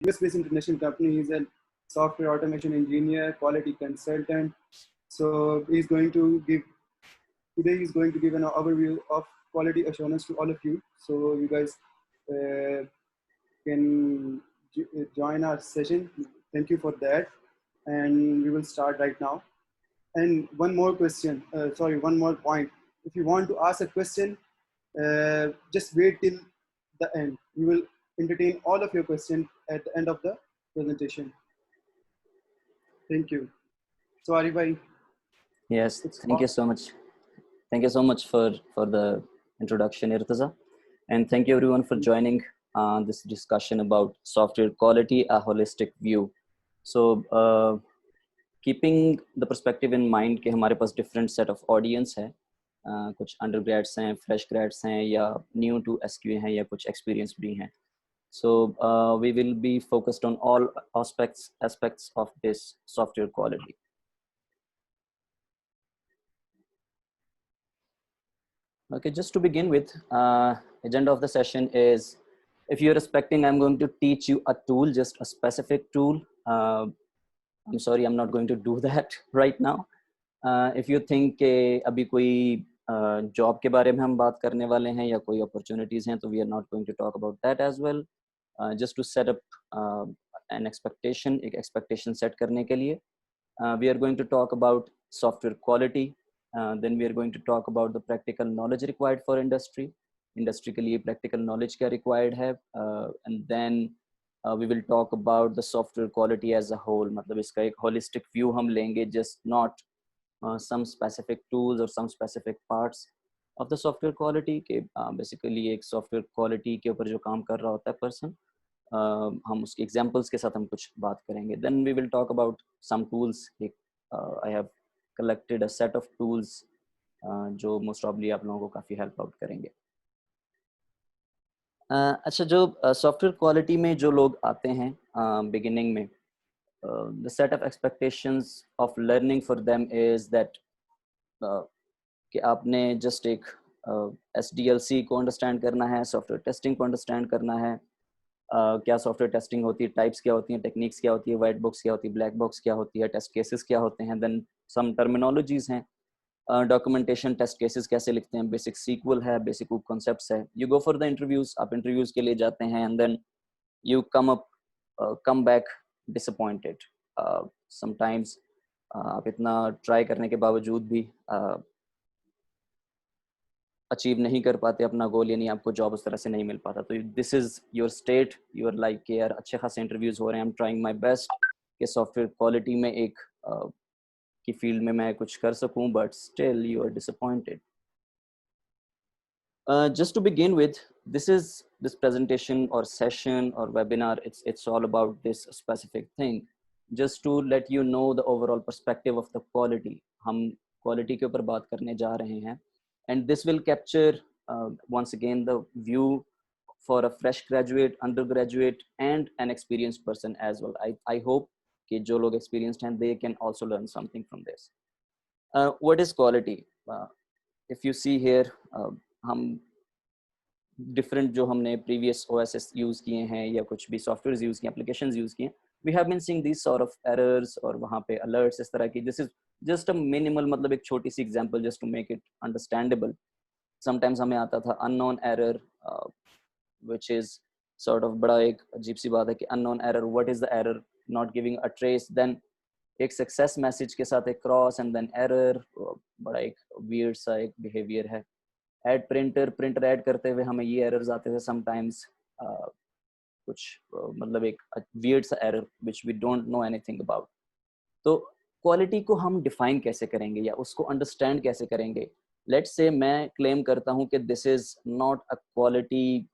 US-based international company. He's a software automation engineer, quality consultant. So he's going to give an overview of quality assurance to all of you. So you guys can join our session. Thank you for that. And we will start right now. And one more question, one more point. If you want to ask a question, just wait till the end. We will entertain all of your questions at the end of the presentation. Thank you. So Arif bhai, Yes, thank you so much. Thank you so much for the introduction, Irtaza. And thank you everyone for joining this discussion about software quality, a holistic view. So keeping the perspective in mind कि हमारे पास different set of audience है, कुछ undergrads हैं, fresh grads हैं, या new to SQA हैं, या कुछ experienced भी हैं. So we will be focused on all aspects of this software quality. Okay, just to begin with, agenda of the session is, if you're expecting I'm going to teach you a tool, just a specific tool, I'm sorry, I'm not going to do that right now. If you think कि अभी कोई job के बारे में हम बात करने वाले हैं या कोई opportunities हैं, तो we are not going to talk about that as well. Just to set up an expectation, एक expectation set करने के लिए, we are going to talk about software quality. Then we are going to talk about the practical knowledge required for industry के लिए practical knowledge क्या required है, and then we will talk about the software quality as a whole. मतलब इसका एक holistic view हम लेंगे, just not some specific tools or some specific parts of the software quality के basically एक software quality के ऊपर जो काम कर रहा होता है person, हम उसके examples के साथ हम कुछ बात करेंगे. Then we will talk about some tools. I have collected a set of tools जो most probably आप लोगों को काफ़ी help out करेंगे. अच्छा, जो software quality में जो लोग आते हैं beginning में, the set of expectations of learning for them is that कि आपने just एक SDLC को understand करना है, software testing को understand करना है, क्या सॉफ्टवेयर टेस्टिंग होती है, टाइप्स क्या होती हैं, टेक्निक्स क्या होती है, वाइट बॉक्स क्या होती है, ब्लैक बॉक्स क्या होती है, टेस्ट केसेस क्या होते हैं, देन सम टर्मिनोलॉजीज हैं, डॉक्यूमेंटेशन, टेस्ट केसेस कैसे लिखते हैं, बेसिक सीक्वल है, बेसिक कॉन्सेप्ट्स है. You go for the interviews, आप इंटरव्यूज के लिए जाते हैं, and then you come back disappointed. Sometimes आप इतना ट्राई करने के बावजूद भी अचीव नहीं कर पाते अपना गोल, यानी आपको जॉब उस तरह से नहीं मिल पाता. तो this is your state, your like के यार अच्छे खासे इंटरव्यूज हो रहे हैं, I am trying my best कि सॉफ्टवेयर क्वालिटी में एक की फील्ड में मैं कुछ कर सकूं, but still you are disappointed. Just to begin with, this presentation or session or webinar, it's all about this specific thing, just to let you know the overall perspective of the quality. हम quality के ऊपर बात करने जा रहे हैं, and this will capture once again the view for a fresh graduate, undergraduate, and an experienced person as well. I hope कि जो लोग experienced हैं, they can also learn something from this. What is quality? If you see here, हम different जो हमने previous OSS use किए हैं या कुछ भी softwares use किए, applications use किए, we have been seeing these sort of errors और वहाँ पे alerts इस तरह की. This is just a minimal, मतलब एक छोटी सी example just to make it understandable. Sometimes हमें आता था unknown error, which is sort of बड़ा एक अजीब सी बात है कि unknown error, what is the error, not giving a trace, then एक success message के साथ एक cross and then error, बड़ा एक weird सा एक behavior है. Add printer ऐड करते हुए हमें ये errors आते थे sometimes, कुछ मतलब एक weird सा error which we don't know anything about. तो क्वालिटी को हम डिफाइन कैसे करेंगे या उसको अंडरस्टैंड कैसे करेंगे? लेट्स से मैं क्लेम करता हूँ कि this is not a quality,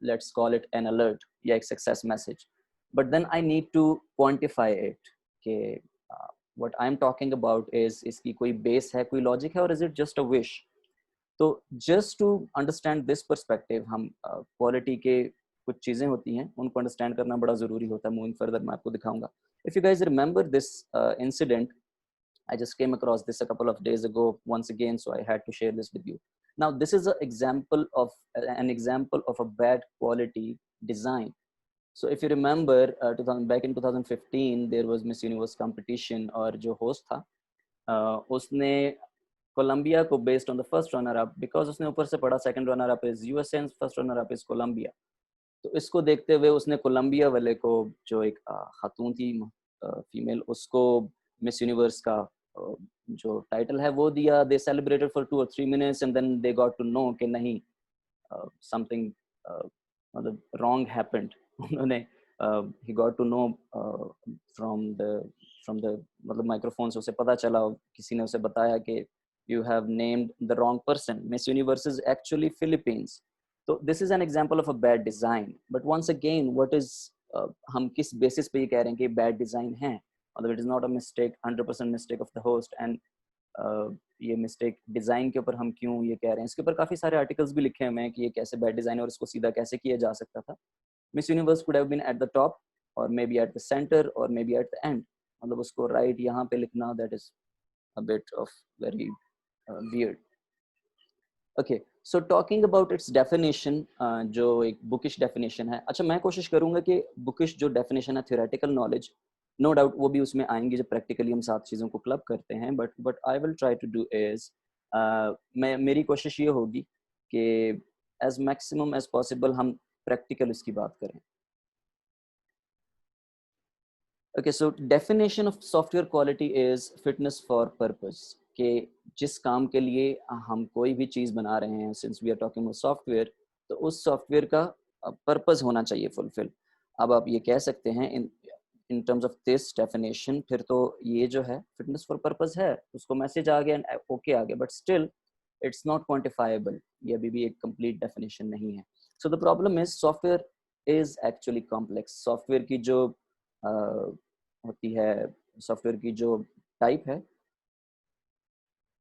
let's call it an alert या एक success message, but then I need to quantify it कि what I am talking about is, इसकी कोई बेस है, कोई लॉजिक है, और is it just a wish? तो just to understand this perspective, हम क्वालिटी के कुछ चीज़ें होती हैं उनको अंडरस्टैंड करना बड़ा ज़रूरी होता है. मूविंग फर्दर मैं आपको दिखाऊंगा. If you guys remember this incident, I just came across this a couple of days ago once again, so I had to share this with you. Now, this is an example of a bad quality design. So if you remember, 2000 back in 2015 there was Miss Universe competition, और जो host था उसने Colombia को based on the first runner up, because उसने ऊपर से पढ़ा second runner up is USA and first runner up is Colombia, तो इसको देखते हुए उसने कोलंबिया वाले को, जो एक खातून थी फीमेल, उसको मिस यूनिवर्स का जो टाइटल है वो दिया. They celebrated for 2 or 3 minutes and then they got to know कि नहीं, समथिंग मतलब रॉन्ग हैपेंड. उन्होंने ही got to know from the मतलब माइक्रोफोन से उसे पता चला, किसी ने उसे बताया कि you have named the wrong person. Miss Universe is actually Philippines. So this is an example of a bad design. But once again, what is हम किस basis पे ये कह रहे हैं कि bad design है? मतलब it is not a mistake, 100% mistake of the host. And ये mistake design के ऊपर हम क्यों ये कह रहे हैं? इसके ऊपर काफी सारे articles भी लिखे हुए हैं कि ये कैसे bad design है और इसको सीधा कैसे किया जा सकता था. Miss Universe could have been at the top, or maybe at the center, or maybe at the end. मतलब उसको right यहाँ पे लिखना, that is a bit of very weird. Okay, so talking about its definition, जो एक bookish definition है. अच्छा, मैं कोशिश करूँगा कि bookish जो definition है, theoretical knowledge, no doubt वो भी उसमें आएंगी जब practically हम सात चीज़ों को club करते हैं. But I will try to do is, मेरी कोशिश ये होगी कि as maximum as possible हम practical इसकी बात करें. Okay, so definition of software quality is fitness for purpose. कि जिस काम के लिए हम कोई भी चीज़ बना रहे हैं, since we are talking about software, तो उस सॉफ्टवेयर का पर्पस होना चाहिए फुलफिल. अब आप ये कह सकते हैं in terms of this definition, फिर तो ये जो है fitness for purpose है, उसको मैसेज आ गया, ओके आ गया, but still it's not quantifiable. ये अभी भी एक complete definition नहीं है. So the problem is software is actually complex. Software की जो होती है, सॉफ्टवेयर की जो टाइप है,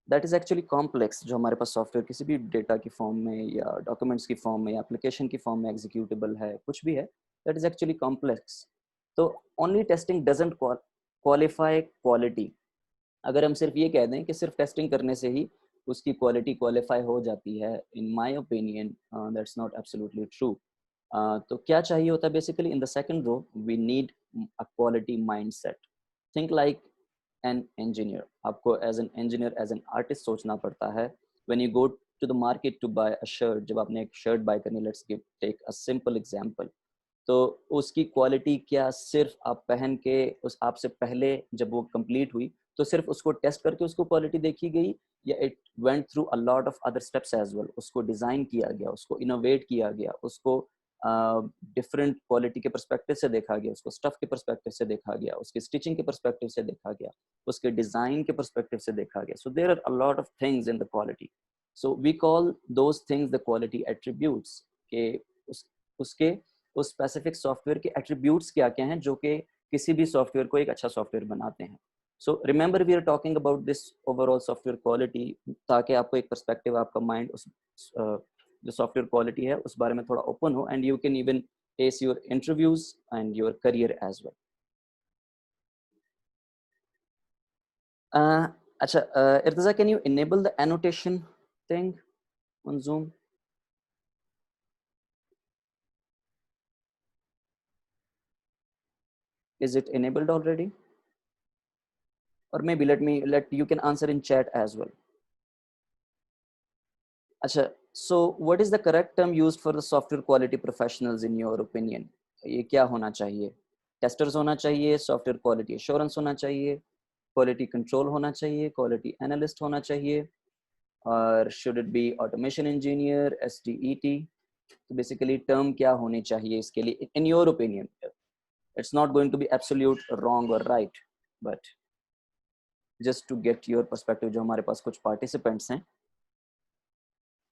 दैट इज एक्चुअली कॉम्प्लेक्स. जो हमारे पास सॉफ्टवेयर किसी भी डेटा की फॉर्म में या डॉक्यूमेंट्स की फॉर्म में या एप्लीकेशन की फॉर्म में एग्जीक्यूटेबल है, कुछ भी है, दैट इज एक्चुअली कॉम्प्लेक्स. तो only testing doesn't qualify quality. अगर हम सिर्फ ये कह दें कि सिर्फ टेस्टिंग करने से ही उसकी क्वालिटी क्वालिफाई हो जाती है, in my opinion that's not absolutely true. तो क्या चाहिए होता है basically in the second row, we need a quality mindset. Think like an engineer. आपको as an engineer, as an artist सोचना पड़ता है. When you go to the market to buy a shirt, जब आपने एक शर्ट बाय करनी, let's give take a simple example, तो उसकी क्वालिटी क्या सिर्फ आप पहन के उस आपसे पहले जब वो कंप्लीट हुई तो सिर्फ उसको टेस्ट करके उसको क्वालिटी देखी गई, या it went through a lot of other steps as well. उसको डिजाइन किया गया, उसको इनोवेट किया गया, उसको डिफरेंट क्वालिटी के परस्पेक्टिव से देखा गया, उसको स्टफ के परस्पेक्टिव से देखा गया, उसके स्टिचिंग के परस्पेक्टिव से देखा गया, उसके डिजाइन के परस्पेक्टिव से देखा गया. So there are a lot of things in the quality. So we call those things the quality attributes. के उसके उस स्पेसिफिक सॉफ्टवेयर के एट्रीब्यूट्स क्या क्या हैं जो कि किसी भी सॉफ्टवेयर को एक अच्छा सॉफ्टवेयर बनाते हैं. So remember we are talking about this overall software quality, ताकि आपको एक पर्सपेक्टिव, आपका माइंड उस जो सॉफ्टवेयर क्वालिटी है उस बारे में थोड़ा ओपन हो, and you can even face your interviews and your career as well. अच्छा, Irtaza, can you enable the annotation thing on Zoom? Is it enabled already? Or maybe let you can answer in chat as well. Acha, so what is the correct term used for the software quality professionals in your opinion? ये क्या होना चाहिए? Testers होना चाहिए, software quality assurance होना चाहिए, quality control होना चाहिए, quality analyst होना चाहिए, or should it be automation engineer, SDET? So basically term क्या होनी चाहिए इसके लिए in your opinion? It's not going to be absolute wrong or right, but just to get your perspective, जो हमारे पास कुछ participants हैं,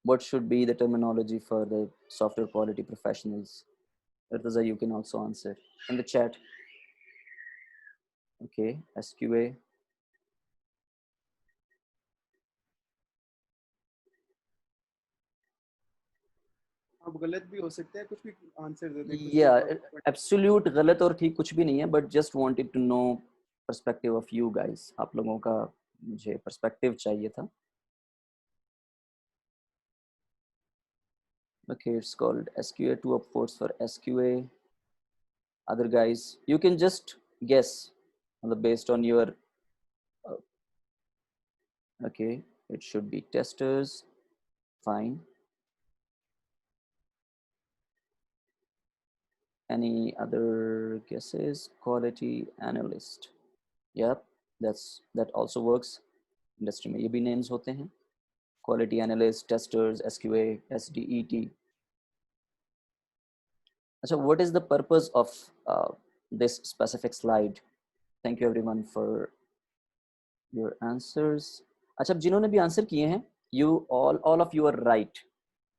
what should be the terminology for the software quality professionals? Irtaza, you can also answer in the chat. Okay, SQA. अब गलत भी हो सकते हैं, कुछ भी आंसर दे दें, कुछ Yeah, भी. absolute गलत और ठीक कुछ भी नहीं है, but just wanted to know perspective of you guys. आप लोगों का मुझे perspective चाहिए था. Okay, it's called SQA, 2 upvotes for SQA. other guys, you can just guess based on your uh, okay, it should be testers. Fine. Any other guesses? Quality analyst. Yep, that also works. Industry में ये भी names होते हैं. Quality analyst, testers, SQA, SDET. So what is the purpose of this specific slide? Thank you everyone for your answers. अच्छा, जिन्होंने भी answer किए हैं, you all of you are right,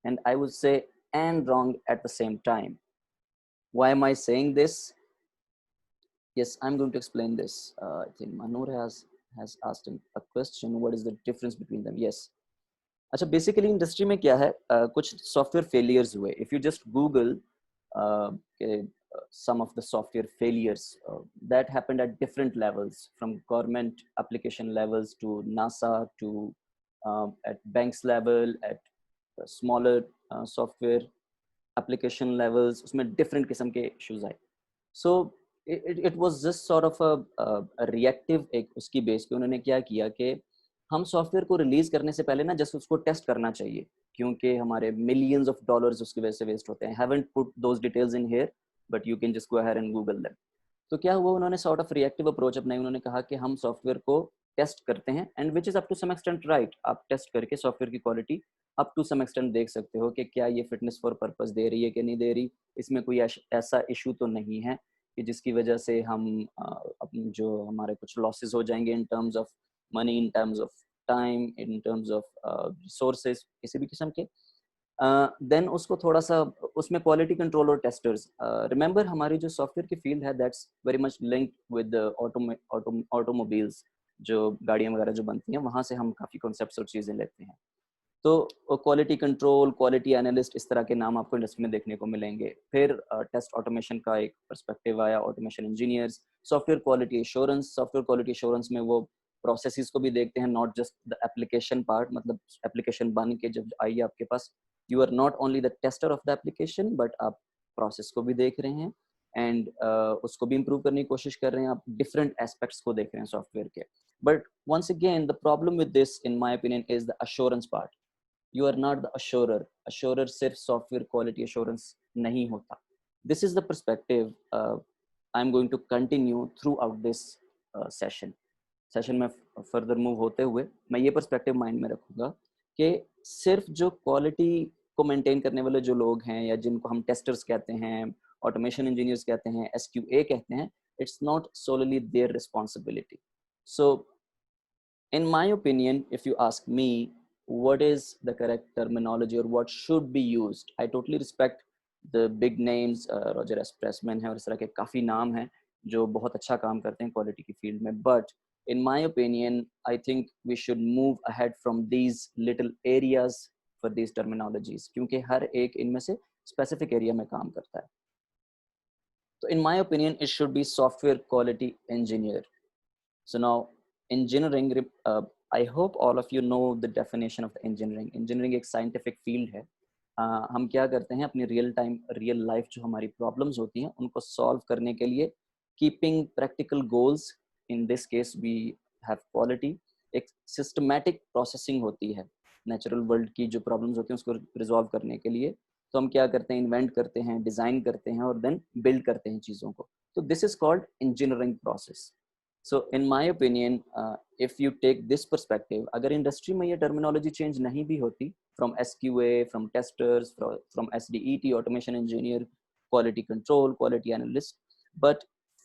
and I would say and wrong at the same time. Why am I saying this? Yes, I'm going to explain this. I think Manur has asked a question. What is the difference between them? Yes. अच्छा, basically industry में क्या है? कुछ software failures हुए. If you just Google some of the software failures that happened at different levels, from government application levels to NASA to at banks level, at smaller software application levels, उसमें different किस्म के issues आए. So it was just sort of a reactive एक उसकी base पे उन्होंने क्या किया कि हम सॉफ्टवेयर को रिलीज करने से पहले ना जस्ट उसको टेस्ट करना चाहिए, क्योंकि हमारे मिलियंस ऑफ डॉलर्स उसकी वजह से वेस्ट होते हैं. Haven't put those details in here, but you can just go ahead and Google them. तो क्या हुआ, उन्होंने सॉर्ट ऑफ रिएक्टिव अप्रोच अपनाई. उन्होंने कहा कि हम सॉफ्टवेयर को टेस्ट करते हैं, and which is up to some extent right. आप टेस्ट करके सॉफ्टवेयर की quality up to some extent देख सकते हो कि क्या ये फिटनेस फॉर पर्पस दे रही है कि नहीं दे रही, इसमें कोई ऐसा इशू तो नहीं है कि जिसकी वजह से हम अपने जो हमारे कुछ लॉसेस हो जाएंगे इन terms of money, in terms of time, in terms of resources किसी भी किस्म के. देन उसको थोड़ा सा उसमें क्वालिटी कंट्रोल और टेस्टर्स. रिमेंबर हमारी जो सॉफ्टवेयर की फील्ड है that's very much linked with automobiles. जो गाड़ियाँ वगैरह जो बनती हैं वहाँ से हम काफ़ी कॉन्सेप्ट्स और चीज़ें लेते हैं. तो क्वालिटी कंट्रोल, क्वालिटी एनालिस्ट, इस तरह के नाम आपको इंडस्ट्री में देखने को मिलेंगे. फिर टेस्ट ऑटोमेशन का एक पर्सपेक्टिव आया, automation engineers. Software quality assurance में वो प्रोसेसेस को भी देखते हैं, not just the application part. मतलब एप्लीकेशन बन के जब आई आपके पास, you are not only the tester of the application, but आप प्रोसेस को भी देख रहे हैं एंड उसको भी इम्प्रूव करने की कोशिश कर रहे हैं. आप डिफरेंट एस्पेक्ट्स को देख रहे हैं सॉफ्टवेयर के. But once again, the problem with this, in my opinion, is the assurance part. You are not the assurer. Assurer सिर्फ सॉफ्टवेयर क्वालिटी एश्योरेंस नहीं होता. This is the perspective I'm going to continue throughout this session में further move होते हुए मैं ये perspective mind में रखूंगा कि सिर्फ जो क्वालिटी को मेंटेन करने वाले जो लोग हैं, या जिनको हम टेस्टर्स कहते हैं, ऑटोमेशन इंजीनियर्स कहते हैं, SQA कहते हैं, it's not solely their responsibility. So in my opinion, if you ask me what is the correct terminology or what should be used, I totally respect the big names. Roger S. Pressman है और इस तरह के काफ़ी नाम हैं जो बहुत अच्छा काम करते हैं क्वालिटी की फील्ड में. But in my opinion, I think we should move ahead from these little areas for these terminologies, क्योंकि हर एक इनमें से specific area में काम करता है. So in my opinion, it should be software quality engineer. So now engineering, I hope all of you know the definition of the engineering. Engineering एक scientific field है. हम क्या करते हैं अपनी रियल लाइफ जो हमारी प्रॉब्लम्स होती हैं उनको सॉल्व करने के लिए, keeping practical goals, in this case we have quality. एक सिस्टमैटिक प्रोसेसिंग होती है नेचुरल वर्ल्ड की जो प्रॉब्लम्स होती हैं उसको रिजॉल्व करने के लिए. तो हम क्या करते हैं, इन्वेंट करते हैं, डिज़ाइन करते हैं और देन बिल्ड करते हैं चीज़ों को. तो this is called engineering process. So in my opinion, if you take this perspective, अगर इंडस्ट्री में ये टर्मिनोलॉजी चेंज नहीं भी होती, from SQA, from testers, from SDET, automation engineer, quality control, quality analyst, but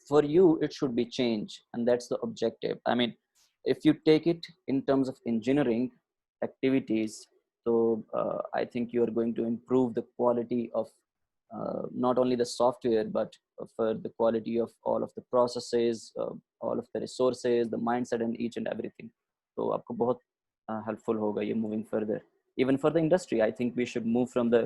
for you it should be changed, and that's the objective. I mean, if you take it in terms of engineering activities, so I think you are going to improve the quality of not only the software but for the quality of all of the processes, all of the resources, the mindset and each and everything. तो आपको बहुत helpful होगा ये moving further. Even for the industry, I think we should move from the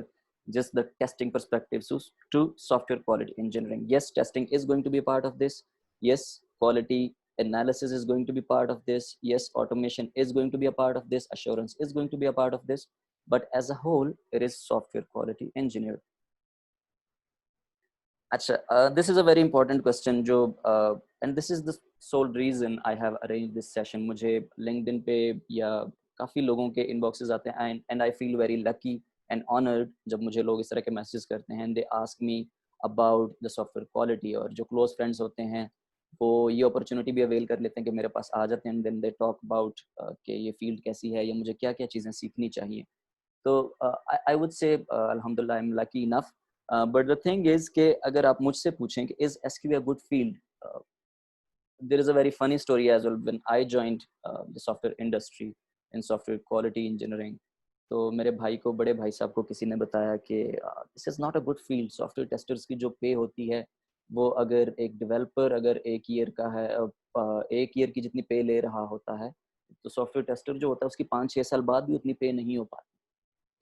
just the testing perspectives to software quality engineering. Yes, testing is going to be a part of this. Yes, quality analysis is going to be part of this. Yes, automation is going to be a part of this. Assurance is going to be a part of this. But as a whole, it is software quality engineer. अच्छा, this is a very important question जो and this is the sole reason I have arranged this session. मुझे LinkedIn पे या काफ़ी लोगों के inboxes आते हैं and I feel very lucky and honored जब मुझे लोग इस तरह के messages करते हैं and they ask me about the software quality, और जो close friends होते हैं वो ये opportunity भी avail कर लेते हैं कि मेरे पास आ जाते हैं and then they talk about कि ये field कैसी है या मुझे क्या क्या चीज़ें सीखनी चाहिए. तो I would say alhamdulillah I'm lucky enough. But the thing is कि अगर आप मुझसे पूछें कि is SQE a good field, uh, there is a very funny story as well. When I joined the software industry in software quality engineering, तो मेरे भाई को, बड़े भाई साहब को किसी ने बताया कि this is not a good field. Software testers की जो पे होती है वो अगर एक डेवलपर अगर एक ईयर का है, एक ईयर की जितनी पे ले रहा होता है, तो सॉफ्टवेयर टेस्टर जो होता है उसकी 5-6 साल बाद भी उतनी पे नहीं हो पाती.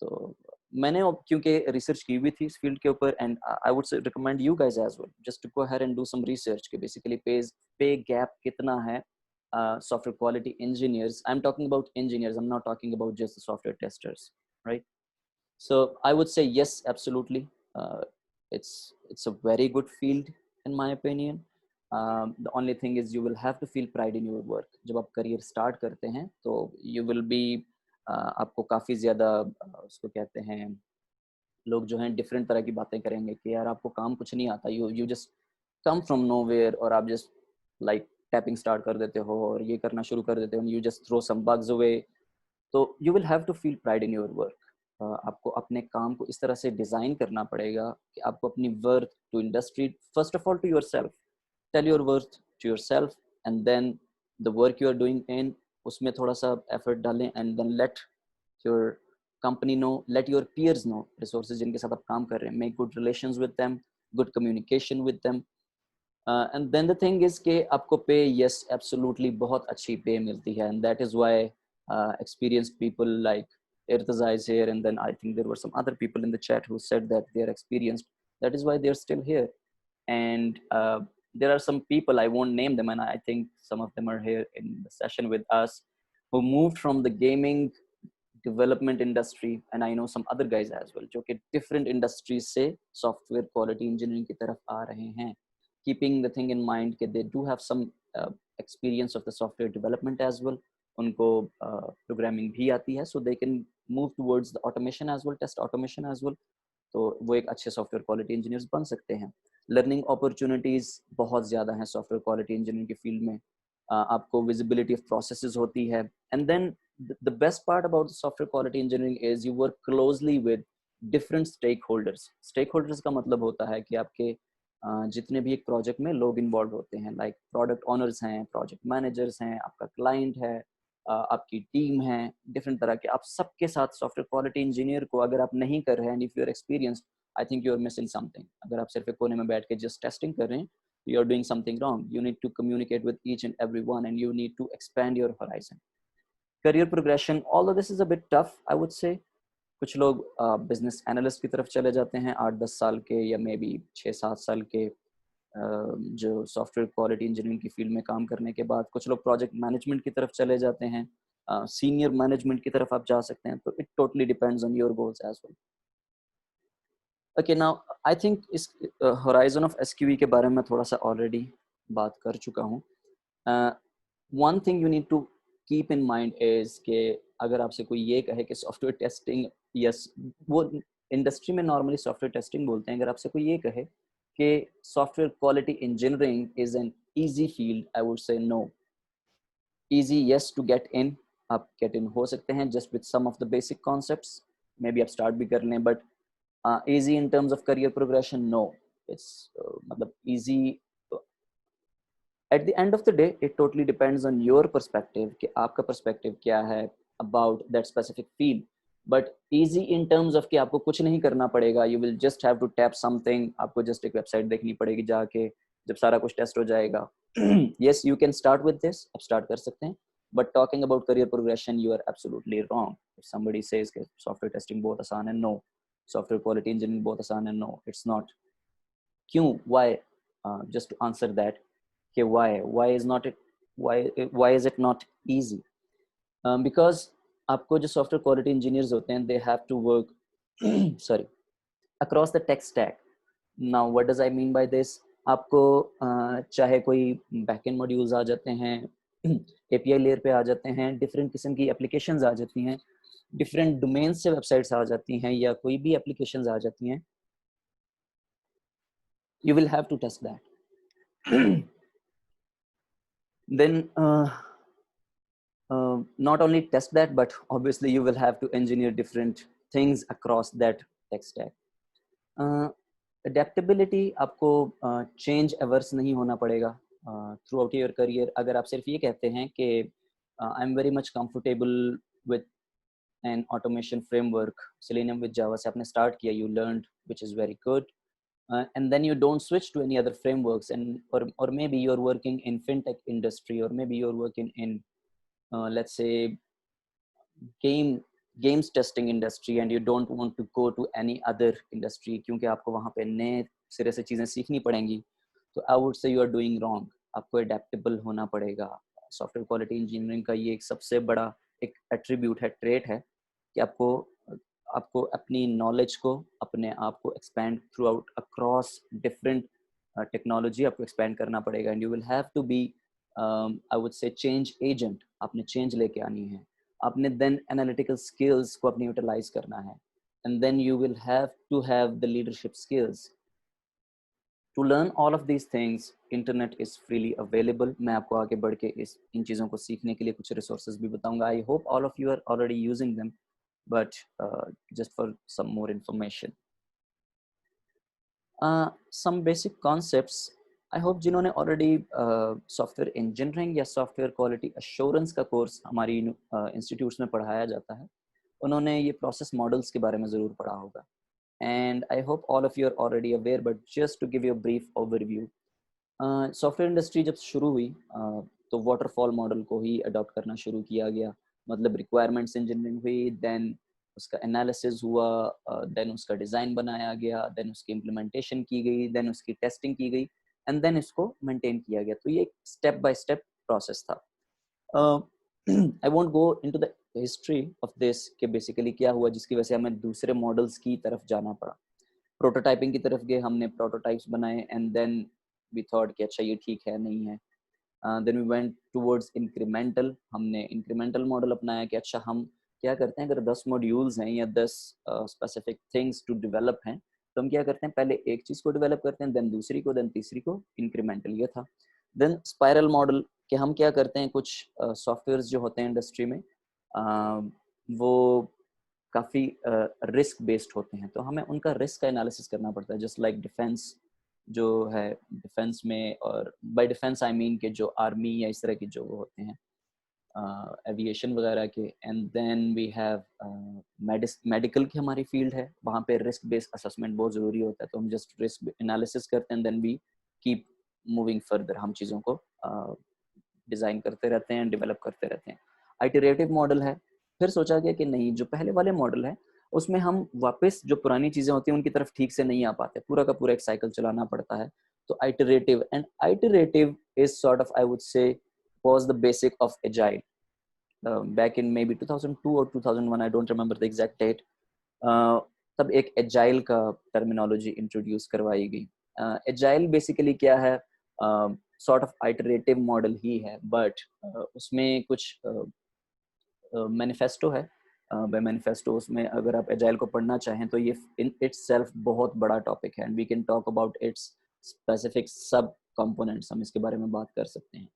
तो मैंने क्योंकि रिसर्च की हुई थी इस फील्ड के ऊपर, and I would recommend you guys as well just to go ahead and do some research कि बेसिकली पे गैप कितना है software quality engineers. I am talking about engineers, I am not talking about just the software testers, right? So I would say yes, absolutely. Uh, it's a very good field in my opinion. The only thing is you will have to feel pride in your work. जब आप career start करते हैं तो you will be आपको काफ़ी ज़्यादा उसको कहते हैं, लोग जो हैं डिफरेंट तरह की बातें करेंगे कि यार आपको काम कुछ नहीं आता, you just come from nowhere, और आप जस्ट लाइक टैपिंग स्टार्ट कर देते हो और ये करना शुरू कर देते हो, you just throw some bugs away. तो you will have to feel pride in your work. आपको अपने काम को इस तरह से डिज़ाइन करना पड़ेगा कि आपको अपनी worth to industry, first of all to yourself, tell your worth to yourself, and then the work you are doing in उसमें थोड़ा सा एफर्ट डालें, and then let your company know, let your peers know, resources जिनके साथ आप काम कर रहे हैं, make good relations with them, good communication with them. And then the thing is के आपको पे, यस एब्सोल्युटली बहुत अच्छी पे मिलती है, and that is why experienced people like Irtaza is here, and then I think there were some other people in the chat who said that they are experienced. That is why they're still here. And there are some people, I won't name them, and I think some of them are here in the session with us, who moved from the gaming development industry, and I know some other guys as well जो कि different industries से software quality engineering की तरफ आ रहे हैं, keeping the thing in mind कि they do have some experience of the software development as well. उनको programming भी आती है, so they can move towards the automation as well, test automation as well. तो वो एक अच्छे सॉफ्टवेयर क्वालिटी इंजीनियर्स बन सकते हैं. लर्निंग अपॉर्चुनिटीज बहुत ज़्यादा हैं सॉफ्टवेयर क्वालिटी इंजीनियरिंग की फील्ड में. आपको विजिबिलिटी ऑफ प्रोसेसेस होती है, and then the best part about software quality engineering is you work closely with different stakeholders. Stakeholders का मतलब होता है कि आपके जितने भी एक प्रोजेक्ट में लोग इन्वॉल्व होते हैं, लाइक प्रोडक्ट ऑनर्स हैं, प्रोजेक्ट मैनेजर्स हैं, आपका क्लाइंट है, आपकी टीम है, डिफरेंट तरह के, आप सबके साथ सॉफ्टवेयर क्वालिटी इंजीनियर को अगर आप नहीं कर रहे हैं, if you are experienced, I think you are missing something. अगर आप सिर्फ एक कोने में बैठ के जस्ट टेस्टिंग कर रहे हैं, you are doing something wrong. You need to communicate with each and every one, and you need to expand your horizon. Career progression, although this is a bit tough, I would say. कुछ लोग business analyst की तरफ चले जाते हैं 8-10 साल के, या मे बी 6-7 साल के, जो सॉफ्टवेयर क्वालिटी इंजीनियरिंग की फील्ड में काम करने के बाद. कुछ लोग प्रोजेक्ट मैनेजमेंट की तरफ चले जाते हैं, सीनियर मैनेजमेंट की तरफ आप जा सकते हैं. तो it totally depends on your goals as well. Okay, now I think इस होराइजन ऑफ एसक्यूई के बारे में थोड़ा सा ऑलरेडी बात कर चुका हूँ. One thing you need to keep in mind is कि अगर आपसे कोई ये कहे कि सॉफ्टवेयर टेस्टिंग, यस वो इंडस्ट्री में नॉर्मली सॉफ्टवेयर टेस्टिंग बोलते हैं, अगर आपसे कोई ये कहे कि software quality engineering is an easy field, I would say no. Easy yes to get in, आप गेट इन हो सकते हैं just with some of the basic concepts, maybe आप स्टार्ट भी कर लें, but easy in terms of career progression, no. It's matlab easy. At the end of the day, it totally depends on your perspective कि आपका perspective क्या है about that specific field. But easy in terms of कि आपको कुछ नहीं करना पड़ेगा, you will just have to tap something. आपको just एक website देखनी पड़ेगी जाके, जब सारा कुछ test हो जाएगा. Yes, you can start with this, आप start कर सकते हैं. But talking about career progression, you are absolutely wrong. If somebody says कि software testing बहुत आसान है, no. Software quality engineering बहुत आसान है, no, it's not. क्यों? Why? Just to answer that, okay, why is not it? Why is it not easy? Because आपको जो software quality engineers होते हैं, they have to work sorry, across the tech stack. Now what does I mean by this, आपको चाहे कोई backend modules आ जाते हैं, API layer पे आ जाते हैं, डिफरेंट किस्म की एप्लीकेशंस आ जाती हैं, डिफरेंट डोमेन से वेबसाइट्स आ जाती हैं, या कोई भी एप्लीकेशंस आ जाती हैं, you will have to test that. Then not only test that, but obviously you will have to engineer different things across that tech stack. Adaptability, आपको change averse नहीं होना पड़ेगा throughout your career. अगर आप सिर्फ ये कहते हैं कि I'm very much comfortable with an automation framework, Selenium with Java से आपने start किया, you learned, which is very good. And then you don't switch to any other frameworks, and or maybe you're working in fintech industry, or maybe you're working in let's say games testing industry, and you don't want to go to any other industry क्योंकि आपको वहाँ पे नए सिरे से चीज़ें सीखनी पड़ेंगी, तो I would say you are doing wrong. आपको adaptable होना पड़ेगा. सॉफ्टवेयर क्वालिटी इंजीनियरिंग का ये एक सबसे बड़ा एक एट्रीब्यूट है, ट्रेट है, कि आपको आपको अपनी नॉलेज को, अपने आप को expand throughout across different technology आपको एक्सपैंड करना पड़ेगा. And you will have to be I would say change agent. आपने चेंज लेके आनी है, आपने देन एनालिटिकल स्किल्स को अपनी यूटिलाइज करना है, and then you will have to have the leadership skills. To learn all of these things, internet is freely available. मैं आपको आगे बढ़ के इन चीज़ों को सीखने के लिए कुछ रिसोर्सेज भी बताऊंगा. I hope all of you are already using them, but just for some more information, some basic concepts. I hope जिन्होंने already software engineering या software quality assurance का कोर्स हमारी इंस्टीट्यूट्स में पढ़ाया जाता है, उन्होंने ये प्रोसेस मॉडल्स के बारे में ज़रूर पढ़ा होगा. And I hope all of you are already aware, but just to give you a brief overview, software industry जब शुरू हुई तो वाटरफॉल मॉडल को ही अडॉप्ट करना शुरू किया गया. मतलब रिक्वायरमेंट्स इंजीनियरिंग हुई, देन उसका एनालिसिस हुआ, देन उसका डिज़ाइन बनाया गया, देन उसकी इम्प्लीमेंटेशन की गई, देन उसकी टेस्टिंग की गई, एंड देन इसको मेंटेन किया गया. तो ये एक स्टेप बाय स्टेप प्रोसेस था. आई won't go into the history of this कि बेसिकली क्या हुआ जिसकी वजह से हमें दूसरे मॉडल्स की तरफ जाना पड़ा. प्रोटोटाइपिंग की तरफ गए, हमने प्रोटोटाइप्स बनाए, एंड देन we thought कि अच्छा ये ठीक है, नहीं है. then we went towards incremental. हमने incremental मॉडल अपनाया कि अच्छा हम क्या करते हैं, अगर 10 मॉड्यूल्स हैं या 10 स्पेसिफिक थिंग्स टू डेवलप हैं, तो हम क्या करते हैं, पहले एक चीज़ को डेवलप करते हैं, देन दूसरी को, देन तीसरी को. इंक्रीमेंटल ये था. देन स्पाइरल मॉडल कि हम क्या करते हैं, कुछ सॉफ्टवेयर्स जो होते हैं इंडस्ट्री में वो काफ़ी रिस्क बेस्ड होते हैं, तो हमें उनका रिस्क का एनालिसिस करना पड़ता है. जस्ट लाइक डिफेंस जो है, डिफेंस में, और बाय डिफेंस आई मीन कि जो आर्मी या इस तरह के जो वो होते हैं एविएशन वगैरह के. And then we have medical की हमारी फील्ड है, वहाँ पे रिस्क बेस्ड असेसमेंट बहुत ज़रूरी होता है, तो हम जस्ट रिस्क एनालिसिस करते हैं, then we keep moving further. हम चीज़ों को डिज़ाइन करते रहते हैं, डेवलप करते रहते हैं. आइटरेटिव मॉडल है. फिर सोचा गया कि नहीं, जो पहले वाले मॉडल है उसमें हम वापस जो पुरानी चीज़ें होती हैं उनकी तरफ ठीक से नहीं आ पाते, पूरा का पूरा एक साइकिल चलाना पड़ता है. तो iterative, and iterative is sort of I would say was the basic of agile. Back in maybe 2002 और 2001, I don't remember the exact date, तब एक एजाइल का टर्मिनोलॉजी इंट्रोड्यूस करवाई गई. एजाइल बेसिकली क्या है, सॉर्ट ऑफ आइटरेटिव मॉडल ही है, but उसमें कुछ मैनिफेस्टो है. बाय मैनिफेस्टो, उसमें अगर आप एजाइल को पढ़ना चाहें तो ये इन इटसेल्फ बहुत बड़ा टॉपिक है, and we can talk about its specific sub components. हम इसके बारे में बात कर सकते हैं.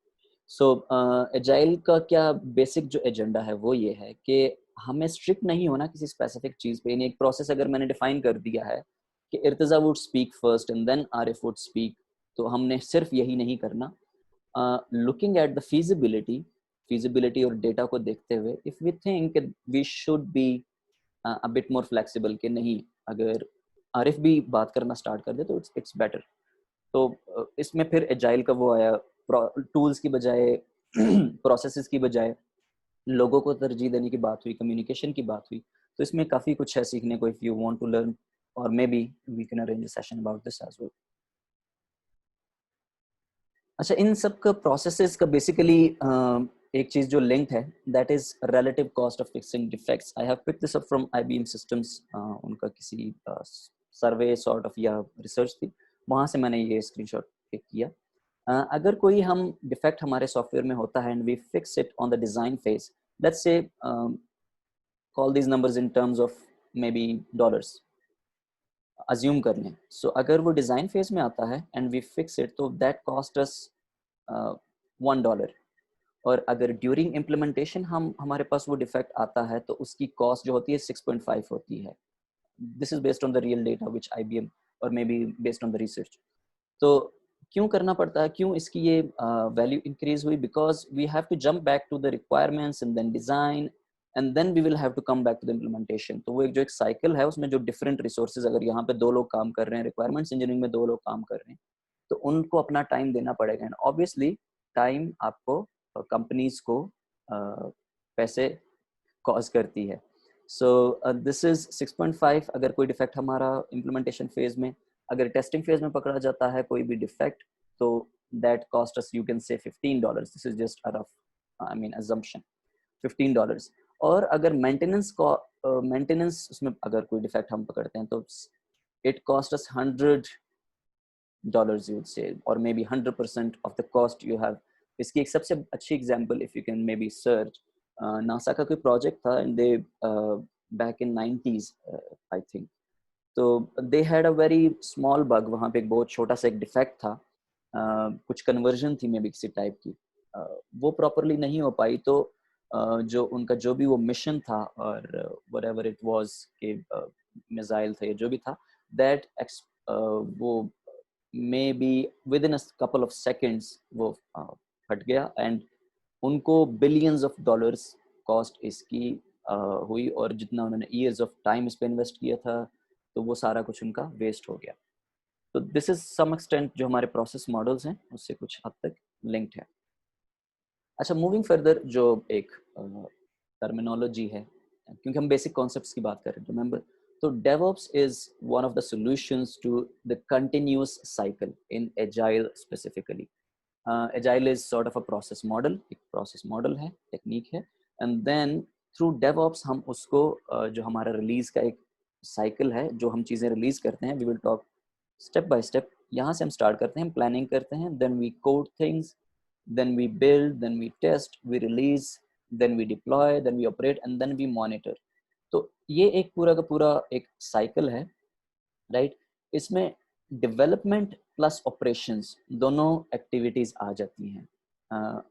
सो एजाइल का क्या बेसिक जो एजेंडा है वो ये है कि हमें स्ट्रिक्ट नहीं होना किसी स्पेसिफिक चीज़ पे. एक प्रोसेस अगर मैंने डिफाइन कर दिया है कि Irtiza would speak first and then Arif would speak, तो हमने सिर्फ यही नहीं करना. लुकिंग एट द feasibility और डेटा को देखते हुए, if we think we should be a bit more flexible, कि नहीं, अगर आरिफ भी बात करना स्टार्ट कर दे तो इट्स बेटर. तो इसमें फिर एजाइल का वो आया, टूल्स की बजाय प्रोसेसेस की बजाय लोगों को तरजीह देने की बात हुई, कम्युनिकेशन की बात हुई. तो इसमें काफ़ी कुछ है सीखने को, if you want to learn, और maybe we can arrange a session about this as well. अच्छा, इन सब का प्रोसेसेस का बेसिकली एक चीज जो लिंक्ड है, that is relative cost of fixing defects. I have picked this up from IBM systems. उनका किसी सर्वे सॉर्ट ऑफ या रिसर्च थी, वहाँ से मैंने ये स्क्रीनशॉट पिक किया। अगर कोई हम डिफेक्ट हमारे सॉफ्टवेयर में होता है and we fix it on the design phase, let's say call these numbers in terms of maybe dollars, assume कर लें। सो अगर वो डिज़ाइन फेज में आता है एंड वी फिक्स इट, तो दैट कॉस्ट अस $1। और अगर ड्यूरिंग इम्प्लीमेंटेशन हमारे पास वो डिफेक्ट आता है तो उसकी कॉस्ट जो होती है 6.5 होती है। This is based on the real data which IBM और maybe based on the research. तो क्यों करना पड़ता है, क्यों इसकी ये वैल्यू इंक्रीज हुई? Because we have to jump back to the requirements and then design and then we will have to come back to the implementation. तो वो एक जो एक साइकिल है उसमें जो डिफरेंट रिसोर्सेज, अगर यहाँ पे 2 लोग काम कर रहे हैं, रिक्वायरमेंट्स इंजीनियरिंग में 2 लोग काम कर रहे हैं, तो उनको अपना टाइम देना पड़ेगा। एंड ऑब्वियसली टाइम आपको कंपनीज को पैसे कॉज करती है। सो दिस इज 6.5 अगर कोई डिफेक्ट हमारा इम्प्लीमेंटेशन फेज में, अगर टेस्टिंग फेज में पकड़ा जाता है कोई भी डिफेक्ट, तो that cost us, you can say $15। This is just a rough I mean assumption, $15। और अगर मेंटेनेंस को मेंटेनेंस उसमें अगर कोई डिफेक्ट हम पकड़ते हैं तो it cost us $100 you would say, or maybe 100% of the cost you have. इसकी एक सबसे अच्छी example if you can maybe search, NASA का कोई प्रोजेक्ट था and they back in 90s I think, तो they had a very small bug, वहाँ पे एक बहुत छोटा सा एक डिफेक्ट था, कुछ कन्वर्जन थी मे बी किसी टाइप की, वो प्रॉपरली नहीं हो पाई। तो जो उनका जो भी वो मिशन था और व्हाटएवर इट वाज कि मिसाइल था या जो भी था, दैट वो may be with in a couple of seconds वो फट गया एंड उनको बिलियंस ऑफ डॉलर्स कॉस्ट इसकी हुई, और जितना उन्होंने ईयर्स ऑफ टाइम इस पे इन्वेस्ट किया था तो वो सारा कुछ उनका वेस्ट हो गया। तो दिस इज सम एक्सटेंट जो हमारे प्रोसेस मॉडल्स हैं उससे कुछ हद तक लिंक्ड है। अच्छा, मूविंग फर्दर, जो एक टर्मिनोलॉजी है, क्योंकि हम बेसिक कॉन्सेप्ट्स की बात कर रहे हैं, रिमेंबर, तो DevOps is one of the solutions to the continuous cycle in agile specifically. Agile is sort of a process model, एक प्रोसेस मॉडल है, टेक्निक है, एंड देन थ्रू डेवऑप्स हम उसको जो हमारा रिलीज का एक साइकिल है, जो हम चीज़ें रिलीज करते हैं, we will talk step by step. यहाँ से हम स्टार्ट करते हैं, प्लानिंग करते हैं, then we code things, then we build, then we test, we release, then we deploy, then we operate and then we monitor। तो ये एक पूरा का पूरा एक साइकिल है, राइट? इसमें डेवलपमेंट प्लस ऑपरेशंस दोनों एक्टिविटीज आ जाती हैं,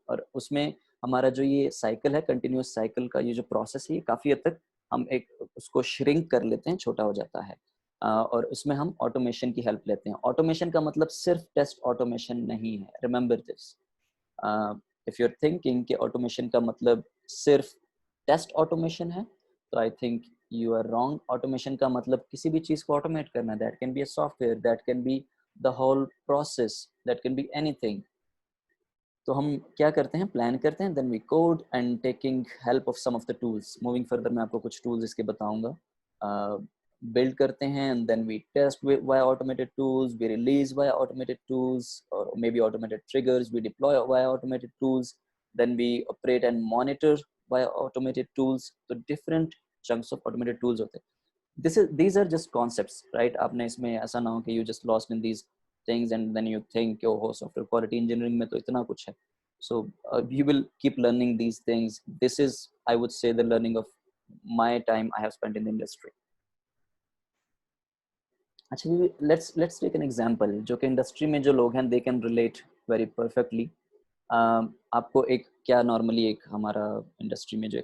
और उसमें हमारा जो ये साइकिल है, कंटिन्यूअस साइकिल का ये जो प्रोसेस है, ये काफ़ी हद तक हम एक उसको श्रिंक कर लेते हैं, छोटा हो जाता है, और उसमें हम ऑटोमेशन की हेल्प लेते हैं। ऑटोमेशन का मतलब सिर्फ टेस्ट ऑटोमेशन नहीं है, remember this. If you are thinking कि ऑटोमेशन का मतलब सिर्फ टेस्ट ऑटोमेशन है, तो I think you are wrong. Automation का मतलब किसी भी चीज को ऑटोमेट करना, that can be a software, that can be the whole process, that can be anything. तो हम क्या करते हैं, प्लान करते हैं, then we code and taking help of some of the tools. Moving further मैं आपको कुछ टूल्स इसके बताऊंगा। बिल्ड करते हैं and then we test via automated tools, we release via automated tools or maybe automated triggers, we deploy via automated tools, then we operate and monitor via automated tools। तो different chunks of automated tools होते हैं। These are just concepts, right? आपने इसमें ऐसा ना हो कि you just lost in these things and then you think oh software quality engineering में तो इतना कुछ है। So you will keep learning these things. This is, I would say, the learning of my time I have spent in the industry। अच्छा, let's take an example, जो कि industry में जो लोग हैं they can relate very perfectly. आपको एक क्या नॉर्मली एक हमारा इंडस्ट्री में जो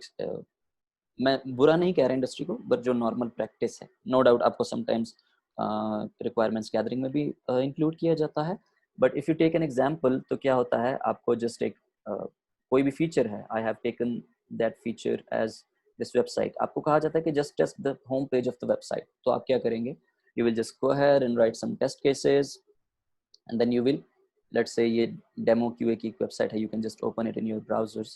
मैं बुरा नहीं कह रहा इंडस्ट्री को, बट जो नॉर्मल प्रैक्टिस है, नो डाउट आपको समटाइम्स रिक्वायरमेंट्स गैदरिंग में भी इंक्लूड किया जाता है, but if you take an example तो क्या होता है, आपको जस्ट एक कोई भी फीचर है, I have taken that feature as this website, आपको कहा जाता है कि just test the home page of the website. तो आप क्या करेंगे, you will just go ahead and write some test cases and then you will, let's say ये demo QA की website है, you can just open it in your browsers।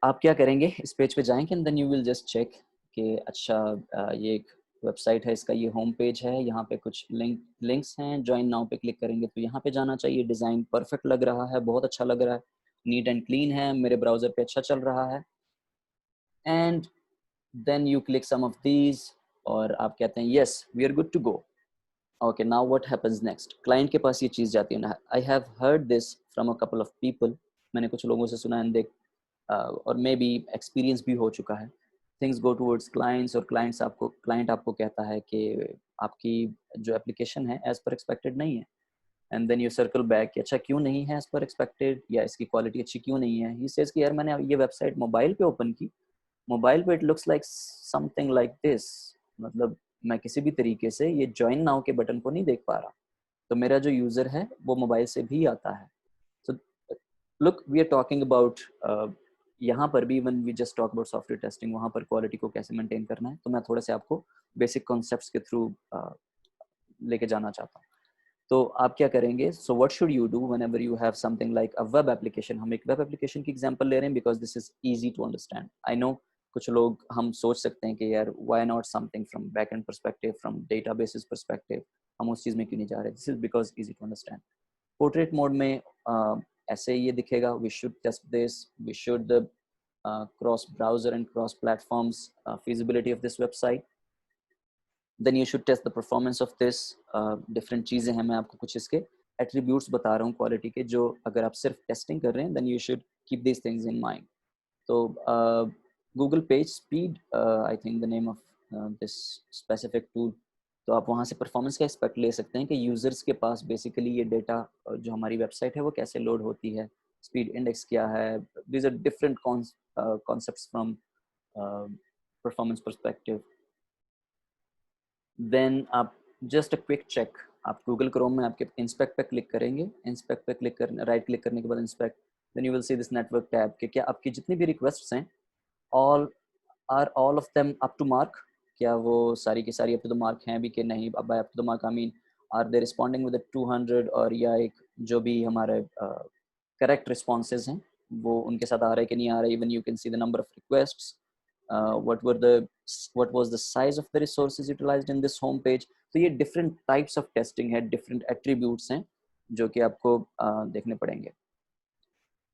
आप क्या करेंगे, इस पेज पे जाएंगे and then you will just check कि अच्छा ये एक वेबसाइट है, इसका ये होम पेज है, यहाँ पे कुछ लिंक्स हैं, ज्वाइन नाउ पे क्लिक करेंगे तो यहाँ पे जाना चाहिए, डिज़ाइन परफेक्ट लग रहा है, बहुत अच्छा लग रहा है, नीट एंड क्लीन है, मेरे ब्राउज़र पे अच्छा चल रहा है, and then you click some of these और आप कहते हैं yes we are good to go. Okay, now what happens next? Client के पास ये चीज़ जाती है ना. I have heard this from a couple of people. मैंने कुछ लोगों से सुना है और मे बी एक्सपीरियंस भी हो चुका है. थिंग्स गो टूवर्ड्स क्लाइंट्स और क्लाइंट आपको कहता है कि आपकी जो एप्लीकेशन है एज पर एक्सपेक्टेड नहीं है. And then you circle back कि अच्छा क्यों नहीं है एज पर एक्सपेक्टेड, या इसकी क्वालिटी अच्छी क्यों नहीं है. ही सेज कि यार मैंने ये वेबसाइट मोबाइल पे ओपन की, मोबाइल पे it looks like something like this. मतलब मैं किसी भी तरीके से ये ज्वाइन नाउ के बटन को नहीं देख पा रहा. तो मेरा जो यूज़र है वो मोबाइल से भी आता है. So look we are talking about यहाँ पर भी when we just talk about software testing, वहाँ पर क्वालिटी को कैसे मेंटेन करना है. तो मैं थोड़े से आपको बेसिक कॉन्सेप्ट्स के थ्रू लेके जाना चाहता हूँ. तो आप क्या करेंगे? So what should you do whenever you have something like a web application. हम एक वेब एप्लीकेशन की एग्जांपल ले रहे हैं because this is easy to understand. I know कुछ लोग हम सोच सकते हैं कि यार why not something from backend perspective, from databases perspective, हम उस चीज़ में क्यों नहीं जा रहे. This is because easy to understand. Portrait mode में ऐसे ये दिखेगा. We should test this, we should cross browser and cross platforms feasibility of this website. Then you should test the performance of this. Different चीज़ें हैं, मैं आपको कुछ इसके attributes बता रहा हूँ क्वालिटी के, जो अगर आप सिर्फ टेस्टिंग कर रहे हैं then you should keep these things in mind. तो Google Page Speed, I think the name of this specific tool. तो आप वहाँ से परफॉर्मेंस का एक्सपेक्ट ले सकते हैं कि यूज़र्स के पास बेसिकली ये डेटा जो हमारी वेबसाइट है वो कैसे लोड होती है, स्पीड इंडेक्स क्या है. These are different concepts from performance perspective. Then आप जस्ट अ क्विक चेक, आप गूगल क्रोम में आपके इंस्पेक्ट पे क्लिक करेंगे. इंस्पेक्ट पे क्लिक करने, राइट क्लिक करने के बाद inspect, then you will see this network tab कि क्या आपकी जितनी भी रिक्वेस्ट्स हैं all of them up to mark. क्या वो सारी की सारी up to the mark हैं भी कि नहीं. अब by up to the mark I mean are they responding with a 200, और या एक जो भी हमारे correct responses हैं वो उनके साथ आ रहे कि नहीं आ रहे. Even you can see the number of requests, what was the size of the resources utilized in this home page. तो ये different types of testing है, different attributes हैं जो कि आपको देखने पड़ेंगे.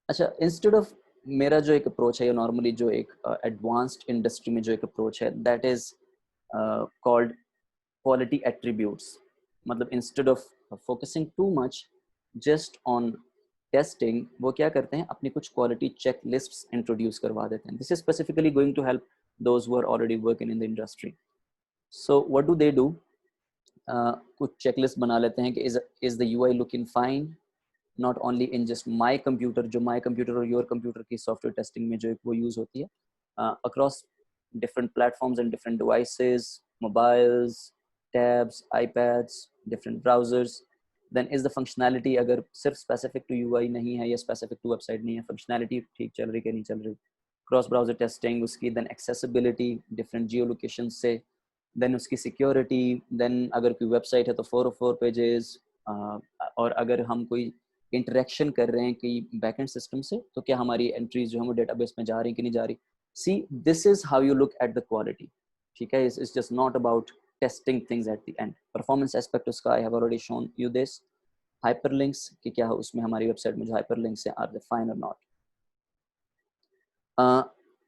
अच्छा, इंस्टेड ऑफ मेरा जो एक अप्रोच है, नॉर्मली जो एक एडवांस्ड इंडस्ट्री में जो एक अप्रोच है that is called quality attributes. मतलब instead of focusing too much just on testing, वो क्या करते हैं, अपनी कुछ क्वालिटी चेक लिस्ट्स इंट्रोड्यूस करवा देते हैं. This is specifically going to help those who are already working in the industry. So what do they do? कुछ चेकलिस्ट बना लेते हैं कि is the UI looking fine, not only in just my computer, जो my computer और your computer की software testing में जो वो use होती है, across different platforms and different devices, mobiles, tabs, iPads, different browsers. Then is the functionality अगर सिर्फ specific to UI नहीं है या specific to website नहीं है, functionality ठीक चल रही कि नहीं चल रही. Cross browser testing उसकी, then accessibility different geolocations से, then उसकी security, then अगर कोई website है तो 404 pages, और अगर हम कोई इंटरेक्शन कर रहे हैं कि बैकएंड सिस्टम से, तो क्या हमारी एंट्रीज जो है वो डेटाबेस में जा रही कि नहीं जा रही. See this is how you look at the quality. ठीक है, it's just not about testing things at the end. Performance aspect उसका I have already shown you this. Hyperlinks कि क्या उसमें हमारी वेबसाइट में जो हाइपरलिंक्स हैं आर दे फाइन और नॉट.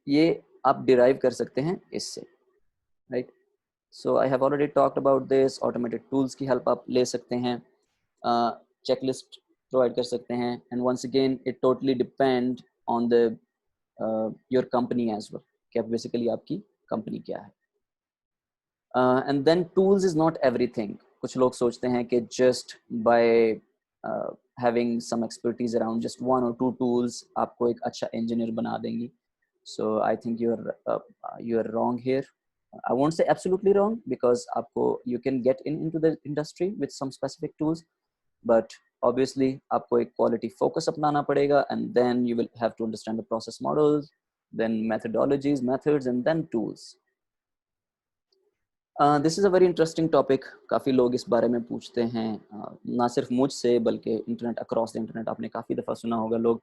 ये आप डिराइव कर सकते हैं इससे, right. So I have already talked about this. Automated tools की हेल्प आप ले सकते हैं, चेकलिस्ट प्रोवाइड कर सकते हैं. And once again it totally depend on the your company as well, कि बेसिकली आपकी कंपनी क्या है. And then tools is not everything. कुछ लोग सोचते हैं कि just by having some expertise around just 1 or 2 tools आपको एक अच्छा इंजीनियर बना देंगी. So I think you are wrong here. I won't say absolutely wrong because आपको you can get into the industry with some specific tools, but obviously आपको एक quality focus अपनाना पड़ेगा, and then you will have to understand the process models, then methodologies, methods, and then tools. This is a very interesting topic. काफ़ी लोग इस बारे में पूछते हैं, ना सिर्फ मुझसे बल्कि इंटरनेट, across the internet आपने काफ़ी दफ़ा सुना होगा. लोग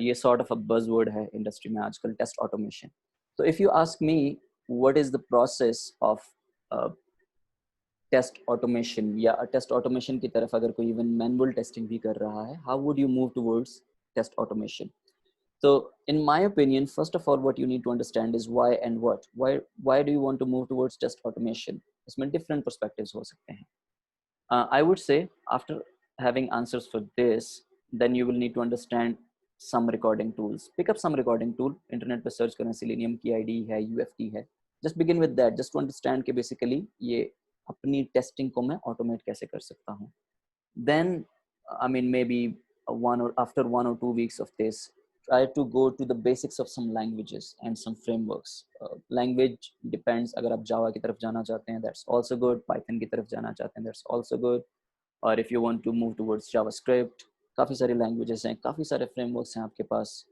ये sort of a buzzword है इंडस्ट्री में आजकल, test automation. So if you ask me what is the process of test automation, या टेस्ट ऑटोमेशन की तरफ अगर कोई इवन मैनुअल टेस्टिंग भी कर रहा है, how would you move towards test automation. So in my opinion, first of all, what you need to understand is why and what. Why do you want to move towards test automation? इसमें different perspectives हो सकते हैं. I would say after having answers for this, then you will need to understand some recording tools. Pick up some recording tool. Internet पे search करें, Selenium की ID है, UFT है. Just begin with that, just to understand कि basically ये अपनी testing को मैं automate कैसे कर सकता हूँ. Then I mean maybe after 1 or 2 weeks of this, try to go to the basics of some languages and some frameworks. Language depends. अगर आप Java की तरफ जाना चाहते हैं, that's also good. Python की तरफ जाना चाहते हैं, that's also good. Or if you want to move towards JavaScript, काफ़ी सारे languages हैं, काफ़ी सारे frameworks हैं आपके पास,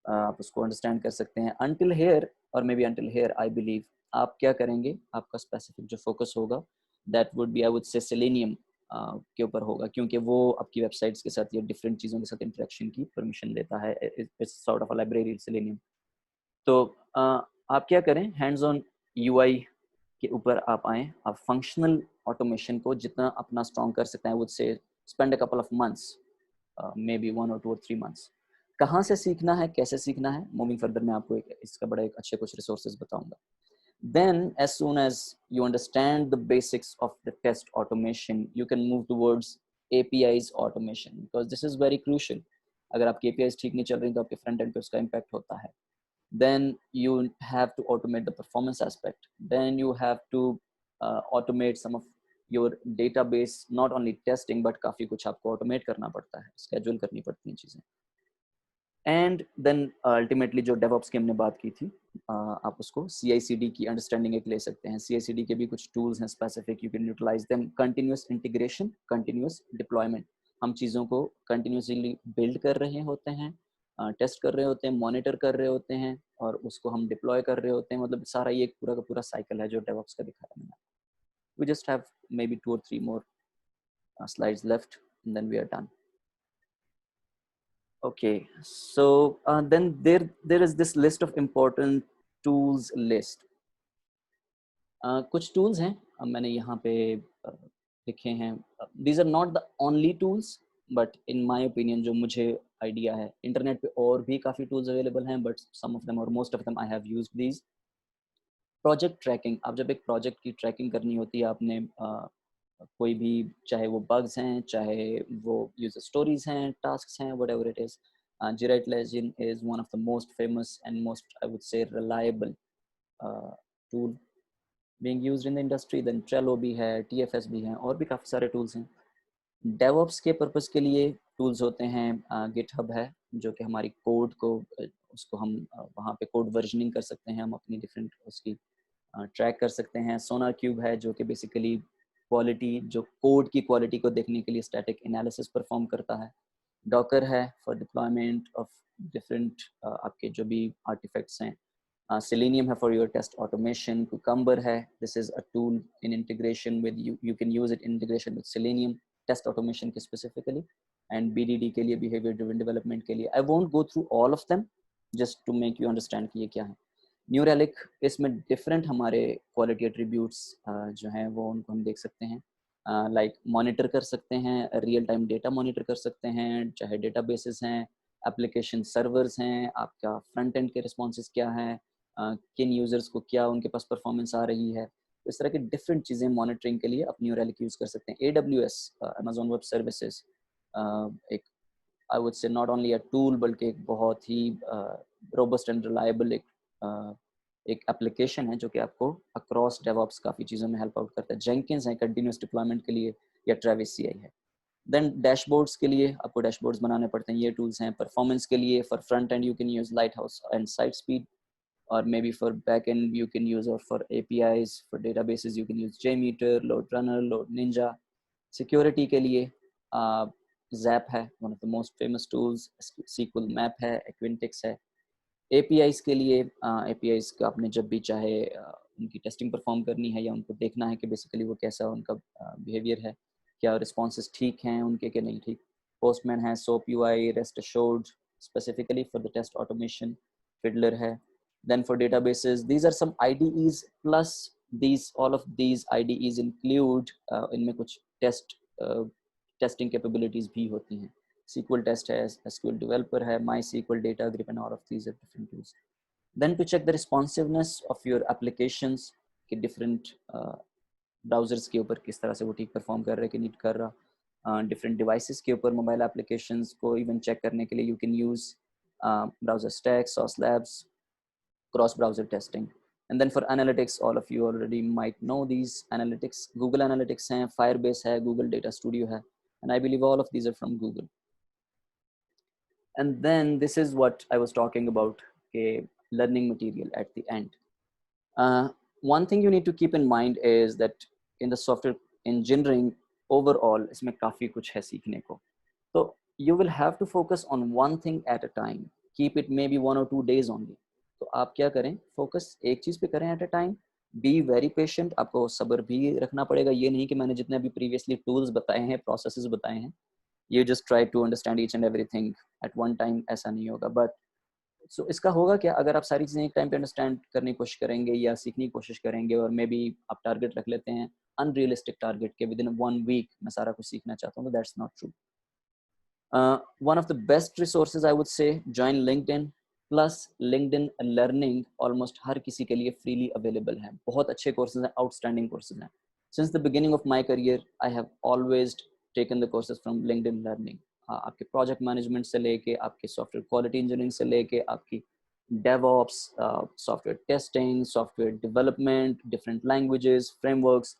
आप उसको understand कर सकते हैं. Until here or maybe until here, I believe आप क्या करेंगे, आपका specific जो focus होगा, that would be I would say Selenium के ऊपर होगा, क्योंकि वो आपकी वेबसाइट्स के साथ या डिफरेंट चीज़ों के साथ इंटरेक्शन की परमिशन देता है. It's sort of a library selenium. तो आप क्या करें, हैंड्स ऑन यूआई के ऊपर आप आएँ, आप फंक्शनल ऑटोमेशन को जितना अपना स्ट्रॉन्ग कर सकते हैं, would say spend a couple of months, may be 1 or 2 or 3 months. कहाँ से सीखना है, कैसे सीखना है, मूविंग फर्दर मैं आपको इसका बड़ा एक अच्छे कुछ रिसोर्सेज बताऊंगा. Then as soon as you understand the basics of the test automation, you can move towards APIs automation, because this is very crucial. अगर आपकी APIs ठीक नहीं चल रही तो आपके फ्रंट एंड पे उसका इम्पैक्ट होता है. Then you have to automate the performance aspect. Then you have to automate some of your database, not only testing but काफ़ी कुछ आपको automate करना पड़ता है, schedule करनी पड़ती हैं चीज़ें. एंड देन अल्टीमेटली जो डेवऑप्स की हमने बात की थी, आप उसको CI/CD की अंडरस्टैंडिंग एक ले सकते हैं. CI/CD के भी कुछ टूल्स हैं specific, you can utilize them. Continuous integration, continuous deployment. हम चीज़ों को कंटिन्यूसली बिल्ड कर रहे होते हैं, टेस्ट कर रहे होते हैं, मॉनिटर कर रहे होते हैं, और उसको हम डिप्लॉय कर रहे होते हैं. मतलब सारा ये एक पूरा का पूरा साइकिल है जो डेवऑप्स का दिखाया मैंने. We just have maybe 2 or 3 more slides left and then we are done. Okay, so then there is this list of important tools list. कुछ tools हैं, मैंने यहाँ पे लिखे हैं. These are not the only tools, but in my opinion जो मुझे idea है, इंटरनेट पे और भी काफ़ी tools available हैं, but some of them or most of them I have used these. Project tracking. आप जब एक project की tracking करनी होती है, आपने कोई भी, चाहे वो bugs हैं, चाहे वो user stories हैं, tasks हैं, whatever it is. Jira Atlassian is one of the most famous and most, I would say, reliable tool being used in the industry. Then Trello भी है, TFS भी है, और भी काफ़ी सारे tools हैं. DevOps के purpose के लिए tools होते हैं. GitHub है जो कि हमारी code को उसको हम वहाँ पे code versioning कर सकते हैं, हम अपनी different उसकी ट्रैक कर सकते हैं. सोनार क्यूब है जो कि बेसिकली क्वालिटी, जो कोड की क्वालिटी को देखने के लिए स्टैटिक एनालिसिस परफॉर्म करता है. डॉकर है फॉर डिप्लॉयमेंट ऑफ डिफरेंट आपके जो भी आर्टिफैक्ट्स हैं. सेलेनियम है for your test automation. Cucumber है, this is a tool in integration with you can use it in integration with Selenium test automation के स्पेसिफिकली, एंड BDD के लिए, behaviour driven development के लिए. I won't go through all of them, just to make you understand कि ये क्या है. New Relic, इसमें डिफरेंट हमारे क्वालिटी एट्रीब्यूट्स जो हैं वो उनको हम देख सकते हैं. लाइक मॉनिटर कर सकते हैं, रियल टाइम डेटा मॉनिटर कर सकते हैं, चाहे डेटाबेसेस हैं, एप्लीकेशन सर्वर्स हैं, आपका फ्रंट एंड के रिस्पॉन्सेज क्या हैं, किन यूजर्स को क्या उनके पास परफॉर्मेंस आ रही है. इस तरह की डिफरेंट चीज़ें मॉनिटरिंग के लिए आप न्यू रेलिक यूज़ कर सकते हैं. AWS अमेजॉन वेब सर्विसेज एक, आई वुड से नॉट ओनली अ टूल बल्कि एक बहुत ही रोबस्ट एंड रिलायबल एक एप्लीकेशन है जो कि आपको अक्रॉस डेवऑप्स काफ़ी चीज़ों में हेल्प आउट करता है. जेंकिंस है कंटिन्यूस डिप्लॉयमेंट के लिए, या ट्रेविस CI है. देन डैशबोर्ड्स के लिए आपको डैशबोर्ड्स बनाने पड़ते हैं, ये टूल्स हैं. परफॉर्मेंस के लिए for front end you can use Lighthouse and site speed, और maybe for back end you can use, or for APIs, for databases you can use JMeter, LoadRunner, LoadNinja. Security के लिए Zap है, one of the most famous tools. SQL Map है, Equinix है. APIs के लिए APIs का आपने जब भी चाहे उनकी टेस्टिंग परफॉर्म करनी है, या उनको देखना है कि बेसिकली वो कैसा उनका बिहेवियर है, क्या रिस्पॉन्सेज ठीक हैं उनके कि नहीं ठीक. पोस्टमैन है, SOAP UI, rest assured specifically for the test automation. Fiddler है. Then for databases, these are some IDEs, plus all of these IDEs include इनमें कुछ टेस्टिंग कैपेबिलिटीज भी होती हैं. SQL test है, SQL developer है, MySQL, Datagrip, and all of these are different tools. Then to check the responsiveness of your applications कि different browsers के ऊपर किस तरह से वो ठीक perform कर रहे हैं कि नहीं कर रहा, different devices के ऊपर mobile applications को even check करने के लिए you can use browser stack, Sauce Labs, cross browser testing. And then for analytics, all of you already might know these analytics. Google Analytics hai, Firebase hai, Google Data Studio hai, and I believe all of these are from Google. And then this is what I was talking about, okay, learning material at the end. One thing you need to keep in mind is that in the software engineering overall, इसमें काफी कुछ है सीखने को. So you will have to focus on one thing at a time. Keep it maybe 1 or 2 days only. तो आप क्या करें, फोकस एक चीज पे करें at a time. Be very patient, आपको सब्र भी रखना पड़ेगा. ये नहीं कि मैंने जितने अभी प्रीवियसली टूल्स बताए हैं, प्रोसेसेस बताए हैं, you just try to understand each and everything at one time, ऐसा नहीं होगा. बट so इसका होगा क्या, अगर आप सारी चीजें एक टाइम पे अंडरस्टैंड करने की कोशिश करेंगे या सीखने की कोशिश करेंगे, और मे बी आप टारगेट रख लेते हैं अनरियलिस्टिक टारगेट के, विद इन 1 वीक मैं सारा कुछ सीखना चाहता हूँ, तो that's not true. One of the best resources I would say, join LinkedIn. Plus LinkedIn learning almost हर किसी के लिए freely available है. बहुत अच्छे courses हैं, outstanding courses हैं. Since the beginning of my career, I have always taken the courses from LinkedIn learning. आपके project management से लेके, आपके software quality engineering से लेके, आपकी DevOps, software testing, software development, different languages, frameworks.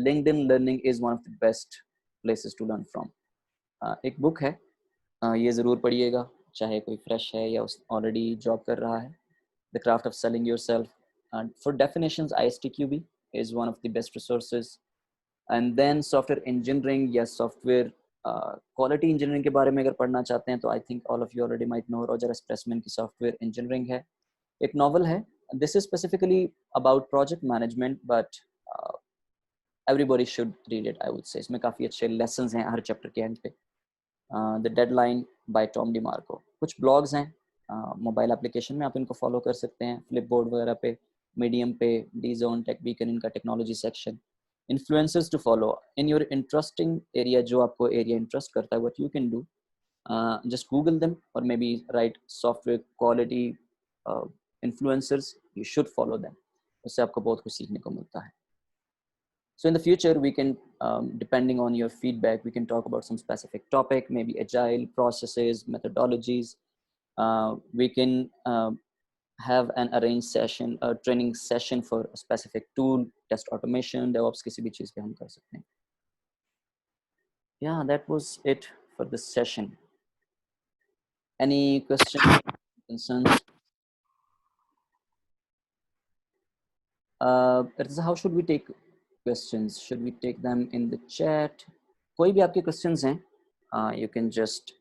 LinkedIn learning is one of the best places to learn from. एक book है, ये ज़रूर पढ़िएगा, चाहे कोई फ्रेश है या ऑलरेडी जॉब कर रहा है. The craft of selling yourself. And for definitions ISTQB is one of the best resources. And then software engineering या सॉफ्टवेयर क्वालिटी इंजीनियरिंग के बारे में अगर पढ़ना चाहते हैं तो I think all of you already might know Roger S Pressman की सॉफ्टवेयर इंजीनियरिंग है. एक नॉवल है, this is specifically about project management, but everybody should read it, I would say. इसमें काफ़ी अच्छे लेसन्स हैं हर चैप्टर के एंड पे. The deadline by Tom DeMarco. कुछ ब्लॉग्स हैं मोबाइल एप्लीकेशन में, आप इनको फॉलो कर सकते हैं, फ्लिपबोर्ड वगैरह पे, मीडियम पे, डी जोन, टेक बीकन, इनका technology section. Influencers to follow in your interesting area, जो आपको एरिया इंटरेस्ट करता है, what you can do, just Google them और maybe write software quality influencers, you should follow them. उससे आपको बहुत कुछ सीखने को मिलता है. So in the future, we can, depending on your feedback, we can talk about some specific topic, maybe agile processes, methodologies. We can have an arranged session, a training session for a specific tool, test automation, DevOps, किसी भी चीज़ पे हम कर सकते हैं. Yeah, that was it for this session. Any questions, concerns? How should we take questions? Should we take them in the chat? कोई भी आपके questions हैं, you can just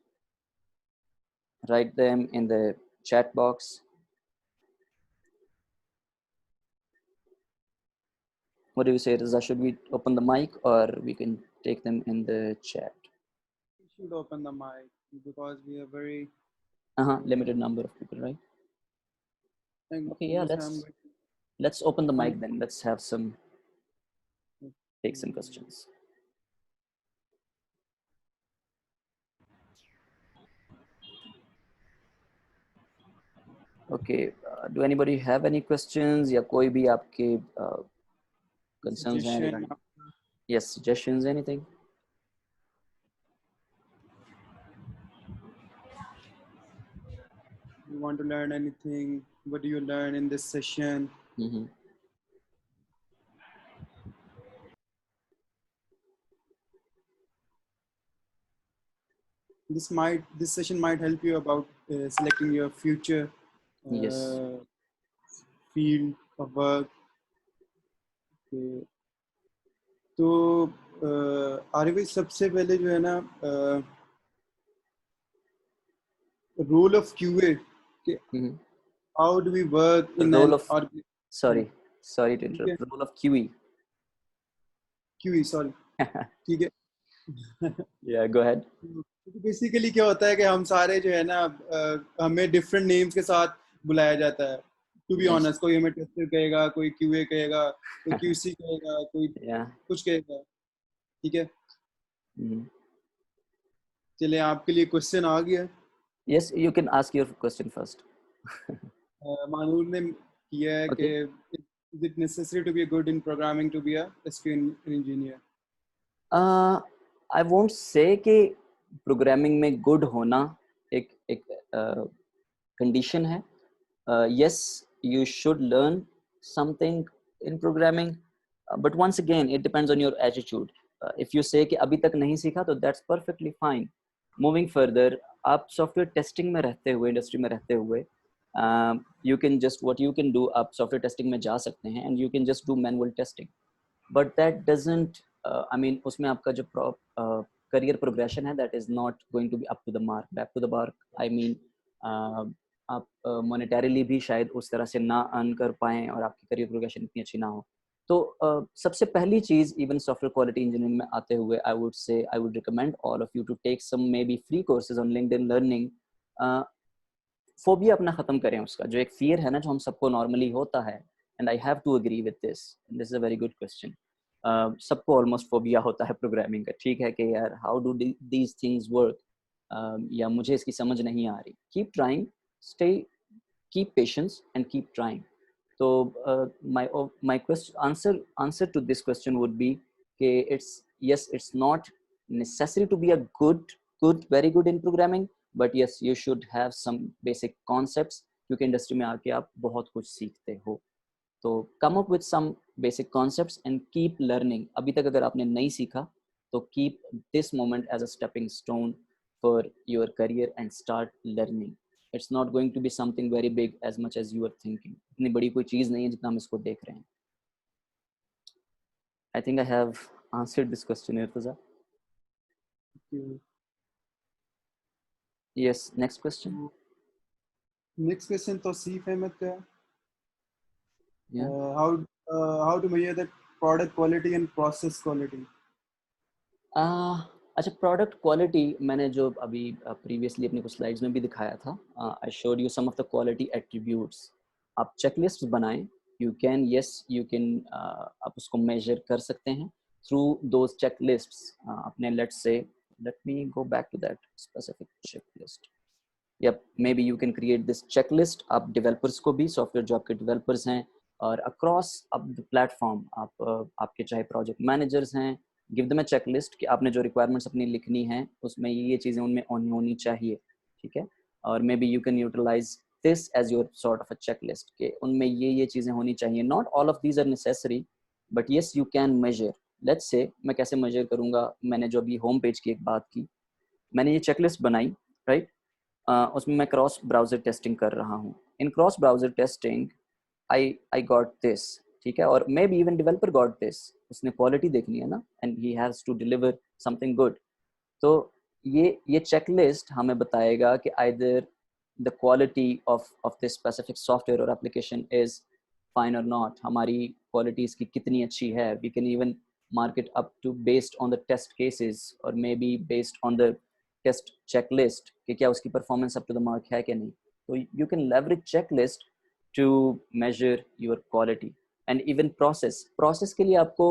write them in the chat box. What do you say, Riza? Should we open the mic or we can take them in the chat? We should open the mic because we are very limited number of people, right? Okay, yeah, let's open the mic then. Let's have some, take some questions. Okay, do anybody have any questions? या कोई भी आपके concerns हैं? Yes, suggestions, anything? You want to learn anything? What do you learn in this session? This session might help you about selecting your future Yes. field of work. तो RV सबसे पहले जो है ना role of QA. How do we work in role an of sorry to interrupt. Role of QE. QE, sorry. ठीक है. Yeah, go ahead. Basically क्या होता है कि हम सारे जो है ना हमें डिफरेंट नेम्स के साथ बुलाया जाता है. टू बी ऑनेस्ट, कोई हमें टेस्टर कहेगा, कोई QA कहेगा, कोई QC कहेगा, कोई कुछ कहेगा. ठीक है. चलिए आपके लिए क्वेश्चन आ गया। Yes, you can ask your question first. Manur ने किया है कि Okay. is it necessary to be good in programming to be a SQL engineer? I won't say कि प्रोग्रामिंग में गुड होना एक एक कंडीशन है. Yes, you should learn something in programming, but once again it depends on your attitude. If you say कि अभी तक नहीं सीखा तो that's perfectly fine. Moving further, आप सॉफ्टवेयर टेस्टिंग में रहते हुए, इंडस्ट्री में रहते हुए, you can just what you can do, आप सॉफ्टवेयर टेस्टिंग में जा सकते हैं and you can just do manual testing. But that doesn't, I mean, उसमें आपका जो career progression है, that is not going to be up to the mark. Back to the mark, I mean, आप monetarily भी शायद उस तरह से ना earn कर पाएं और आपकी career progression इतनी अच्छी ना हो. तो सबसे पहली चीज़ even software quality engineering में आते हुए, I would say, I would recommend all of you to take some maybe free courses on LinkedIn Learning. Phobia अपना खत्म करें उसका, जो एक फियर है ना जो हम सबको नॉर्मली होता है, and I have to agree with this, this is a very good question. सबको ऑलमोस्ट फोबिया होता है प्रोग्रामिंग का, ठीक है कि यार how do these things work, या मुझे इसकी समझ नहीं आ रही. Keep trying, stay, keep patience and keep trying. तो my question answer to this question would be कि it's not necessary to be a very good in programming, but yes, you should have some basic concepts, क्योंकि industry में आके आप बहुत कुछ सीखते हो. तो come up with some basic concepts and keep learning. अभी तक अगर आपने नहीं सीखा तो keep this moment as a stepping stone for your career and start learning. It's not going to be something very big as much as you are thinking. इतनी बड़ी कोई चीज़ नहीं है जितना हम इसको देख रहे हैं. I think I have answered this question, Irtaza. Yes, next question. Next question Tausif Ahmad का है. Yeah. How to measure the product quality and process quality? अच्छा, प्रोडक्ट क्वालिटी मैंने जो अभी प्रीवियसली अपनी कुछ स्लाइड्स में भी दिखाया था. I showed you some of the quality attributes. आप चेकलिस्ट बनाएं. यू कैन आप उसको मेजर कर सकते हैं थ्रू दोज चेकलिस्ट्स. अपने let me go back to that specific checklist. Yep, maybe you can create this checklist. आप डेवलपर्स को भी, सॉफ्टवेयर जो आपके डेवलपर्स हैं और अक्रॉस अब द प्लेटफॉर्म, आपके चाहे प्रोजेक्ट मैनेजर्स हैं, गिव देम अ चेकलिस्ट कि आपने जो रिक्वायरमेंट्स अपनी लिखनी है उसमें ये चीज़ें उनमें होनी चाहिए, ठीक है. और maybe you can utilize this as your sort of a checklist कि उनमें ये चीज़ें होनी चाहिए. Not all of these are necessary, but yes you can measure. Let's say मैं कैसे मेजर करूँगा. मैंने जो अभी होम पेज की एक बात की, मैंने ये चेकलिस्ट बनाई, राइट. उसमें मैं क्रॉस ब्राउजर टेस्टिंग कर रहा हूँ. In cross browser testing I got this, ठीक है. और maybe even developer got this. उसने क्वालिटी देखनी है ना, and he has to deliver something good. तो ये चेकलिस्ट हमें बताएगा कि either the quality of this specific software और एप्लीकेशन इज फाइन और नॉट. हमारी क्वालिटी इसकी कितनी अच्छी है. We can even mark it up to based on the test cases or maybe based on the test checklist कि क्या उसकी performance up to the mark है क्या नहीं. तो you can leverage checklist to measure your quality. and even process के लिए आपको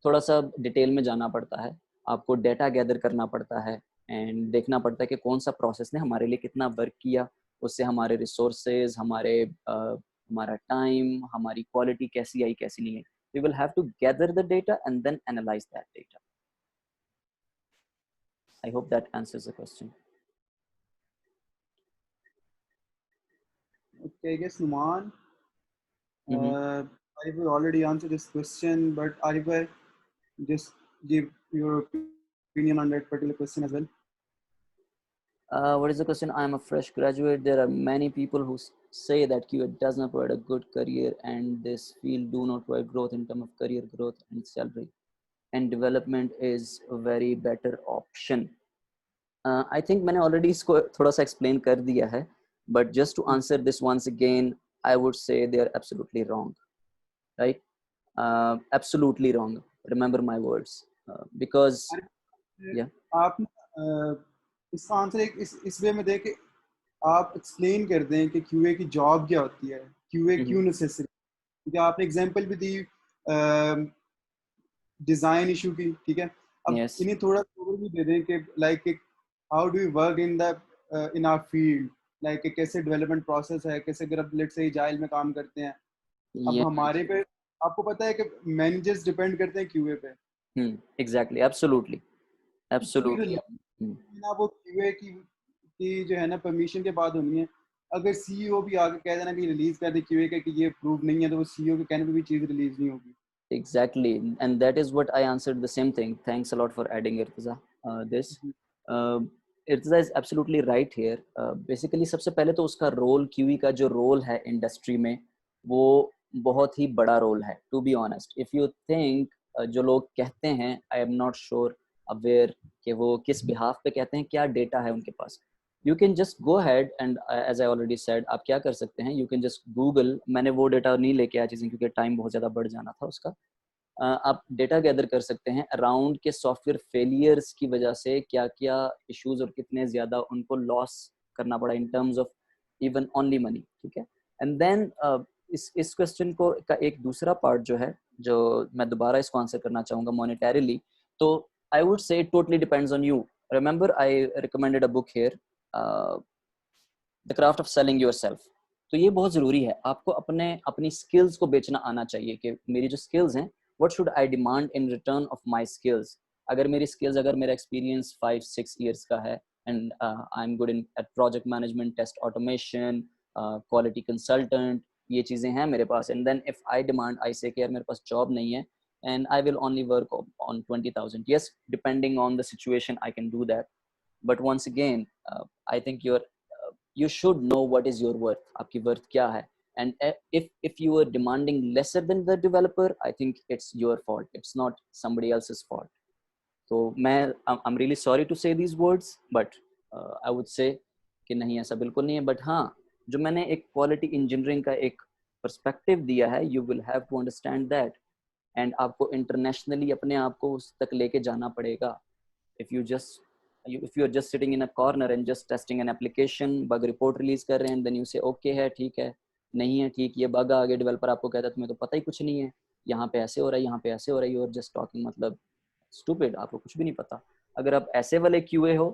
थोड़ा सा डिटेल में जाना पड़ता है. आपको डेटा गैदर करना पड़ता है एंड देखना पड़ता है कि कौन सा प्रोसेस ने हमारे लिए कितना वर्क किया. उससे हमारे रिसोर्सेज, हमारा टाइम, हमारी क्वालिटी कैसी आई कैसी नहीं है. We will have to gather the data and then analyze that data. I hope that answers the question. Okay, I guess Numan. I will already answer this question, but I will just give your opinion on that particular question as well. What is the question? I am a fresh graduate. There are many people who say that QA does not provide a good career and this field do not provide growth in terms of career growth and salary. And development is a very better option. I think मैंने already इसको थोड़ा सा explain कर दिया है. But just to answer this once again, I would say they are absolutely wrong. Right? Absolutely wrong. Remember my words. Because yeah. आप इसका answer इस वे में देके आप एक्सप्लेन कर दें कि क्यूए की जॉब क्या होती है, क्यूए क्यों नेसेसरी. क्योंकि आपने एग्जांपल भी दी डिजाइन इशू की, ठीक है. अब yes. इन्हें थोड़ा ओवर भी दे दें कि like how do we work in our field, like कैसे डेवलपमेंट प्रोसेस है, कैसे अगर अब लेट से जाइल में काम करते हैं, अब Yeah. हमारे पे आपको पता है कि मैनेजर्स डिपेंड करते हैं क्यूए पे। Exactly. Absolutely. कोई Absolutely. रिलीज ना वो क्यूए की जो है ना परमिशन के बाद होनी है। अगर सीईओ भी आके कह देना कि रिलीज कर दे क्यूए के कि ये अप्रूव नहीं है, तो वो सीईओ के कहने पे भी चीज रिलीज नहीं होगी। Exactly, and that is what I answered the same thing. Thanks a lot for adding Irtaza. This Irtaza is absolutely right here. Basically सबसे पहले तो उसका रोल, क्यूई का जो रोल है इंडस्ट्री में, वो बहुत ही बड़ा रोल है. To be honest, if you think जो लोग कहते हैं, I am not sure aware कि वो किस बिहाफ पे कहते हैं, क्या डेटा है उनके पास. You can just go ahead and as I already said, आप क्या कर सकते हैं, you can just Google. मैंने वो डेटा नहीं लेके आया चीज़ें क्योंकि टाइम बहुत ज़्यादा बढ़ जाना था उसका. आप डेटा गैदर कर सकते हैं अराउंड के सॉफ्टवेयर फेलियर्स की वजह से क्या क्या इश्यूज और कितने ज़्यादा उनको लॉस करना पड़ा इन terms of even only money. ठीक है. एंड देन इस क्वेश्चन को का एक दूसरा पार्ट जो है, जो मैं दोबारा इसको आंसर करना चाहूँगा मॉनेटरीली, तो आई वुड से it totally depends on you. Remember I recommended a book here, the craft of selling yourself. तो ये बहुत ज़रूरी है. आपको अपनी स्किल्स को बेचना आना चाहिए कि मेरी जो स्किल्स हैं, what should I demand in return of my skills. अगर मेरी skills, अगर मेरा experience 5-6 years का है and I'm good at project management, test automation, quality consultant, ये चीज़ें हैं मेरे पास, and then if I demand, I say कि यार मेरे पास job नहीं है and I will only work on 20,000. Yes, depending on the situation I can do that, but once again I think you should know what is your worth. आपकी worth क्या है. And if you are demanding lesser than the developer, I think it's your fault, it's not somebody else's fault. So I'm really sorry to say these words, but I would say कि नहीं, ऐसा बिल्कुल नहीं है. but हाँ, जो मैंने एक quality engineering का एक perspective दिया है, you will have to understand that. and आपको internationally अपने आप को उस तक लेके जाना पड़ेगा. if you are just sitting in a corner and just testing an application, bug report release कर रहे हैं, and then you say okay है, ठीक है, नहीं है ठीक, ये बग आ गया, डेवलपर आपको कहता है तुम्हें तो पता ही कुछ नहीं है, यहाँ पे ऐसे हो रहा है, यहाँ पे ऐसे हो रहा है, यू आर जस्ट टॉकिंग, मतलब स्टूपिड, आपको कुछ भी नहीं पता. अगर आप ऐसे वाले क्यूए हो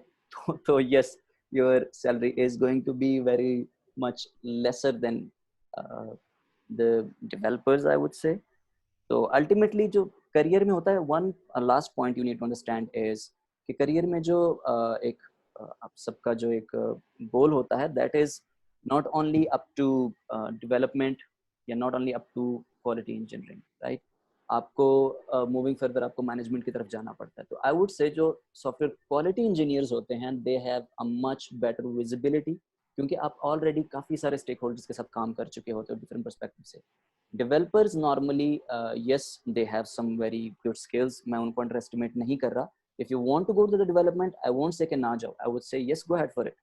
तो yes, your salary is going to be very much lesser than the developers, I would say. तो अल्टीमेटली जो करियर में होता है, one last point you need to understand is कि करियर में जो एक आप सबका जो एक गोल होता है, that is not only up to development या not only up to quality engineering, right? आपको मूविंग फर्दर आपको मैनेजमेंट की तरफ जाना पड़ता है. तो आई वुड से जो सॉफ्टवेयर क्वालिटी इंजीनियर्स होते हैं, they have a much better visibility, क्योंकि आप ऑलरेडी काफ़ी सारे स्टेक होल्डर्स के साथ काम कर चुके होते हो डिफरेंट पर्सपेक्टिव से. Developers normally yes they have some very good skills, मैं उनको अंडर एस्टिमेट नहीं कर रहा. If you want to go to the development, I won't say कि ना जाओ, I would say yes, go ahead for it.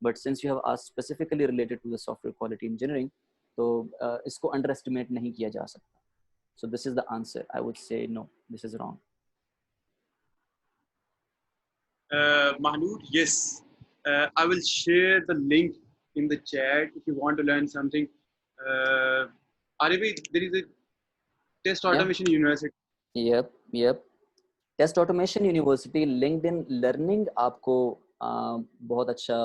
But since you have asked specifically related to the software quality engineering, तो इसको underestimate नहीं किया जा सकता. So this is the answer. I would say no, this is wrong. Mahnood, yes. I will share the link in the chat if you want to learn something. Arivi, there is a test automation university. Yep. Test automation university, LinkedIn Learning आपको बहुत अच्छा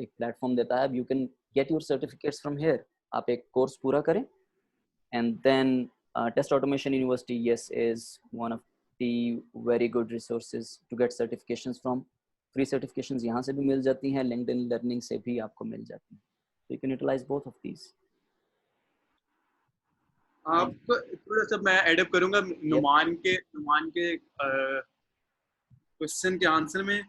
एक platform देता है. You can get your certificates from here. आप एक course पूरा करें and then test automation university yes is one of the very good resources to get certifications from. Free certifications यहाँ से भी मिल जाती हैं, लिंक्डइन लर्निंग से भी आपको मिल जाती हैं. तो you can utilize both of these. आपको थोड़ा सा मैं एडअप करूंगा नुमान के क्वेश्चन के आंसर में.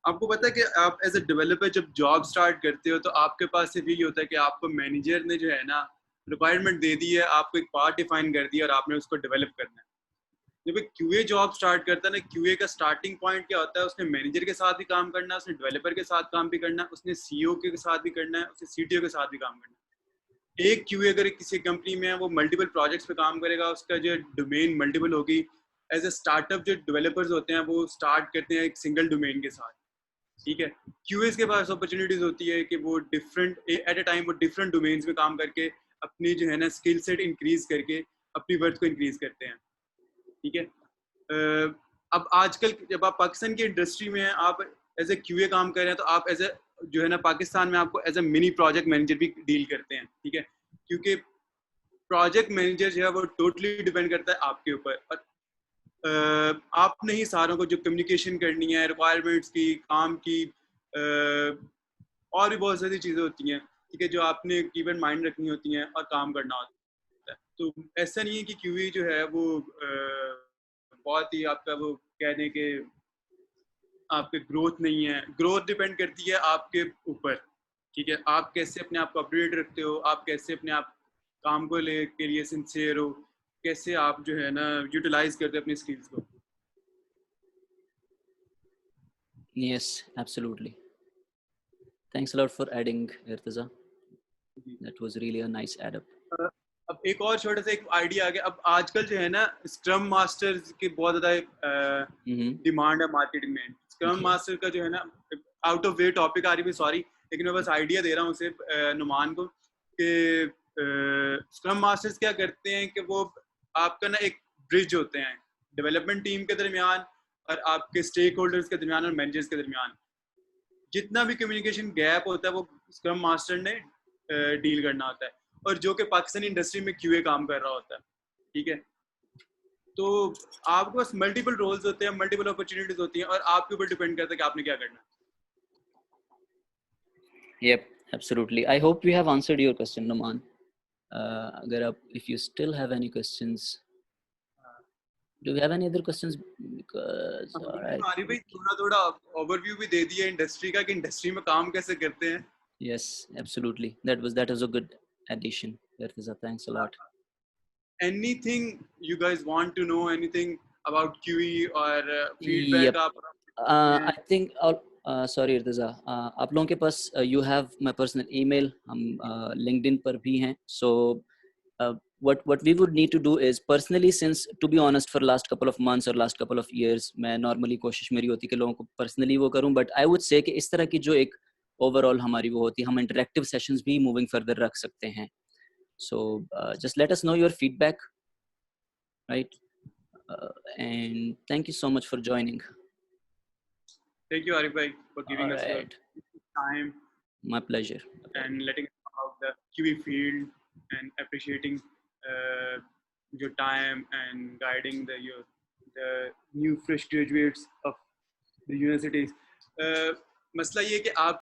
आपको पता है कि आप एज अ डेवलपर जब जॉब स्टार्ट करते हो तो आपके पास सिर्फ यही होता है कि आपको मैनेजर ने जो है ना रिक्वायरमेंट दे दी है, आपको एक पार्ट डिफाइन कर दिया और आपने उसको डेवलप करना है. जब एक क्यूए जॉब स्टार्ट करता है ना, क्यूए का स्टार्टिंग पॉइंट क्या होता है, उसने मैनेजर के साथ भी काम करना है, उसने डेवलपर के साथ काम भी करना है, उसने सीईओ के साथ भी करना है, उसने सीटीओ के साथ भी काम करना है. एक क्यूए अगर किसी कंपनी में है, वो मल्टीपल प्रोजेक्ट्स पे काम करेगा, उसका जो डोमेन मल्टीपल होगी. एज ए स्टार्टअप जो डेवलपर्स होते हैं वो स्टार्ट करते हैं एक सिंगल डोमेन के साथ, ठीक है. क्यूएस के पास अपॉर्चुनिटीज होती है कि वो डिफरेंट एट ए टाइम वो डिफरेंट डोमेन्स में काम करके अपनी जो है ना स्किल सेट इंक्रीज करके अपनी वर्थ को इंक्रीज करते हैं, ठीक है. अब आजकल जब आप पाकिस्तान की इंडस्ट्री में हैं, आप एज ए क्यूए काम कर रहे हैं तो आप एज ए जो है ना पाकिस्तान में आपको as a mini project manager भी डील करते हैं, ठीक है, क्योंकि प्रोजेक्ट मैनेजर जो है वो टोटली डिपेंड करता है आपके ऊपर, और आपने ही सारों को जो कम्युनिकेशन करनी है, रिक्वायरमेंट्स की, काम की, और भी बहुत सारी चीज़ें होती हैं, ठीक है, जो आपने कीवर्ड माइंड रखनी होती हैं और काम करना होता है। तो ऐसा नहीं है कि क्यूए जो है वो बहुत ही आपका वो कह दें कि आपके ग्रोथ नहीं है, ग्रोथ डिपेंड करती है आपके ऊपर, ठीक है, आप कैसे अपने आप को अपडेट रखते हो, आप कैसे अपने आप काम को ले के लिए सिंसियर हो, कैसे आप जो है ना यूटिलाइज करते हो अपनी स्किल्स को। Yes, absolutely. Thanks a lot for adding, Irtaza. That was really a nice add up. अब एक और छोटा सा एक आइडिया आ गया, अब आजकल जो है ना स्क्रम मास्टर्स की बहुत ज्यादा डिमांड है मार्केट में। स्क्रम मास्टर का जो है ना, आउट ऑफ वे टॉपिक आ रही है, सॉरी, लेकिन मैं बस आइडिया दे रहा हूँ सिर्फ नुमान को कि स्क्रम मास्टर्स क्या करते हैं कि वो आपका ना एक ब्रिज होते हैं डेवलपमेंट टीम के दरमियान और आपके स्टेक होल्डर्स के दरमियान और मैनेजर्स के दरमियान। जितना भी कम्युनिकेशन गैप होता है वो स्क्रम मास्टर ने डील करना होता है, और जो कि पाकिस्तानी इंडस्ट्री में क्यूए काम कर रहा होता है, ठीक है। तो आपके पास मल्टीपल रोल्स होते हैं, मल्टीपल अपॉर्चुनिटीज होती हैं, और आपके ऊपर डिपेंड करता है कि आपने क्या करना है। Yep, absolutely. I hope we have answered your question, Numan. Agar aap, if you still have any questions, do you have any other questions? Because all right. हमारी भाई थोड़ा ओवरव्यू भी दे दिया इंडस्ट्री का कि इंडस्ट्री में काम कैसे करते हैं। Yes, absolutely. That was a good addition. Irtaza, thanks a lot. Anything you guys want to know, anything about QE or feedback? Yep. I think sorry Irtaza, आप लोगों के पास you have my personal email, हम LinkedIn पर भी हैं, so what we would need to do is personally, since to be honest for last couple of months or last couple of years मैं normally कोशिश मेरी होती है कि लोगों को personally वो करूं, but I would say कि इस तरह की जो एक overall हमारी वो होती है, हम interactive sessions भी moving further रख सकते हैं. So just let us know your feedback, right? And thank you so much for joining. Thank you, Arif bhai, for giving us your time. My pleasure. And letting us know about the QE field and appreciating your time and guiding the new fresh graduates of the universities. मसला ये कि आप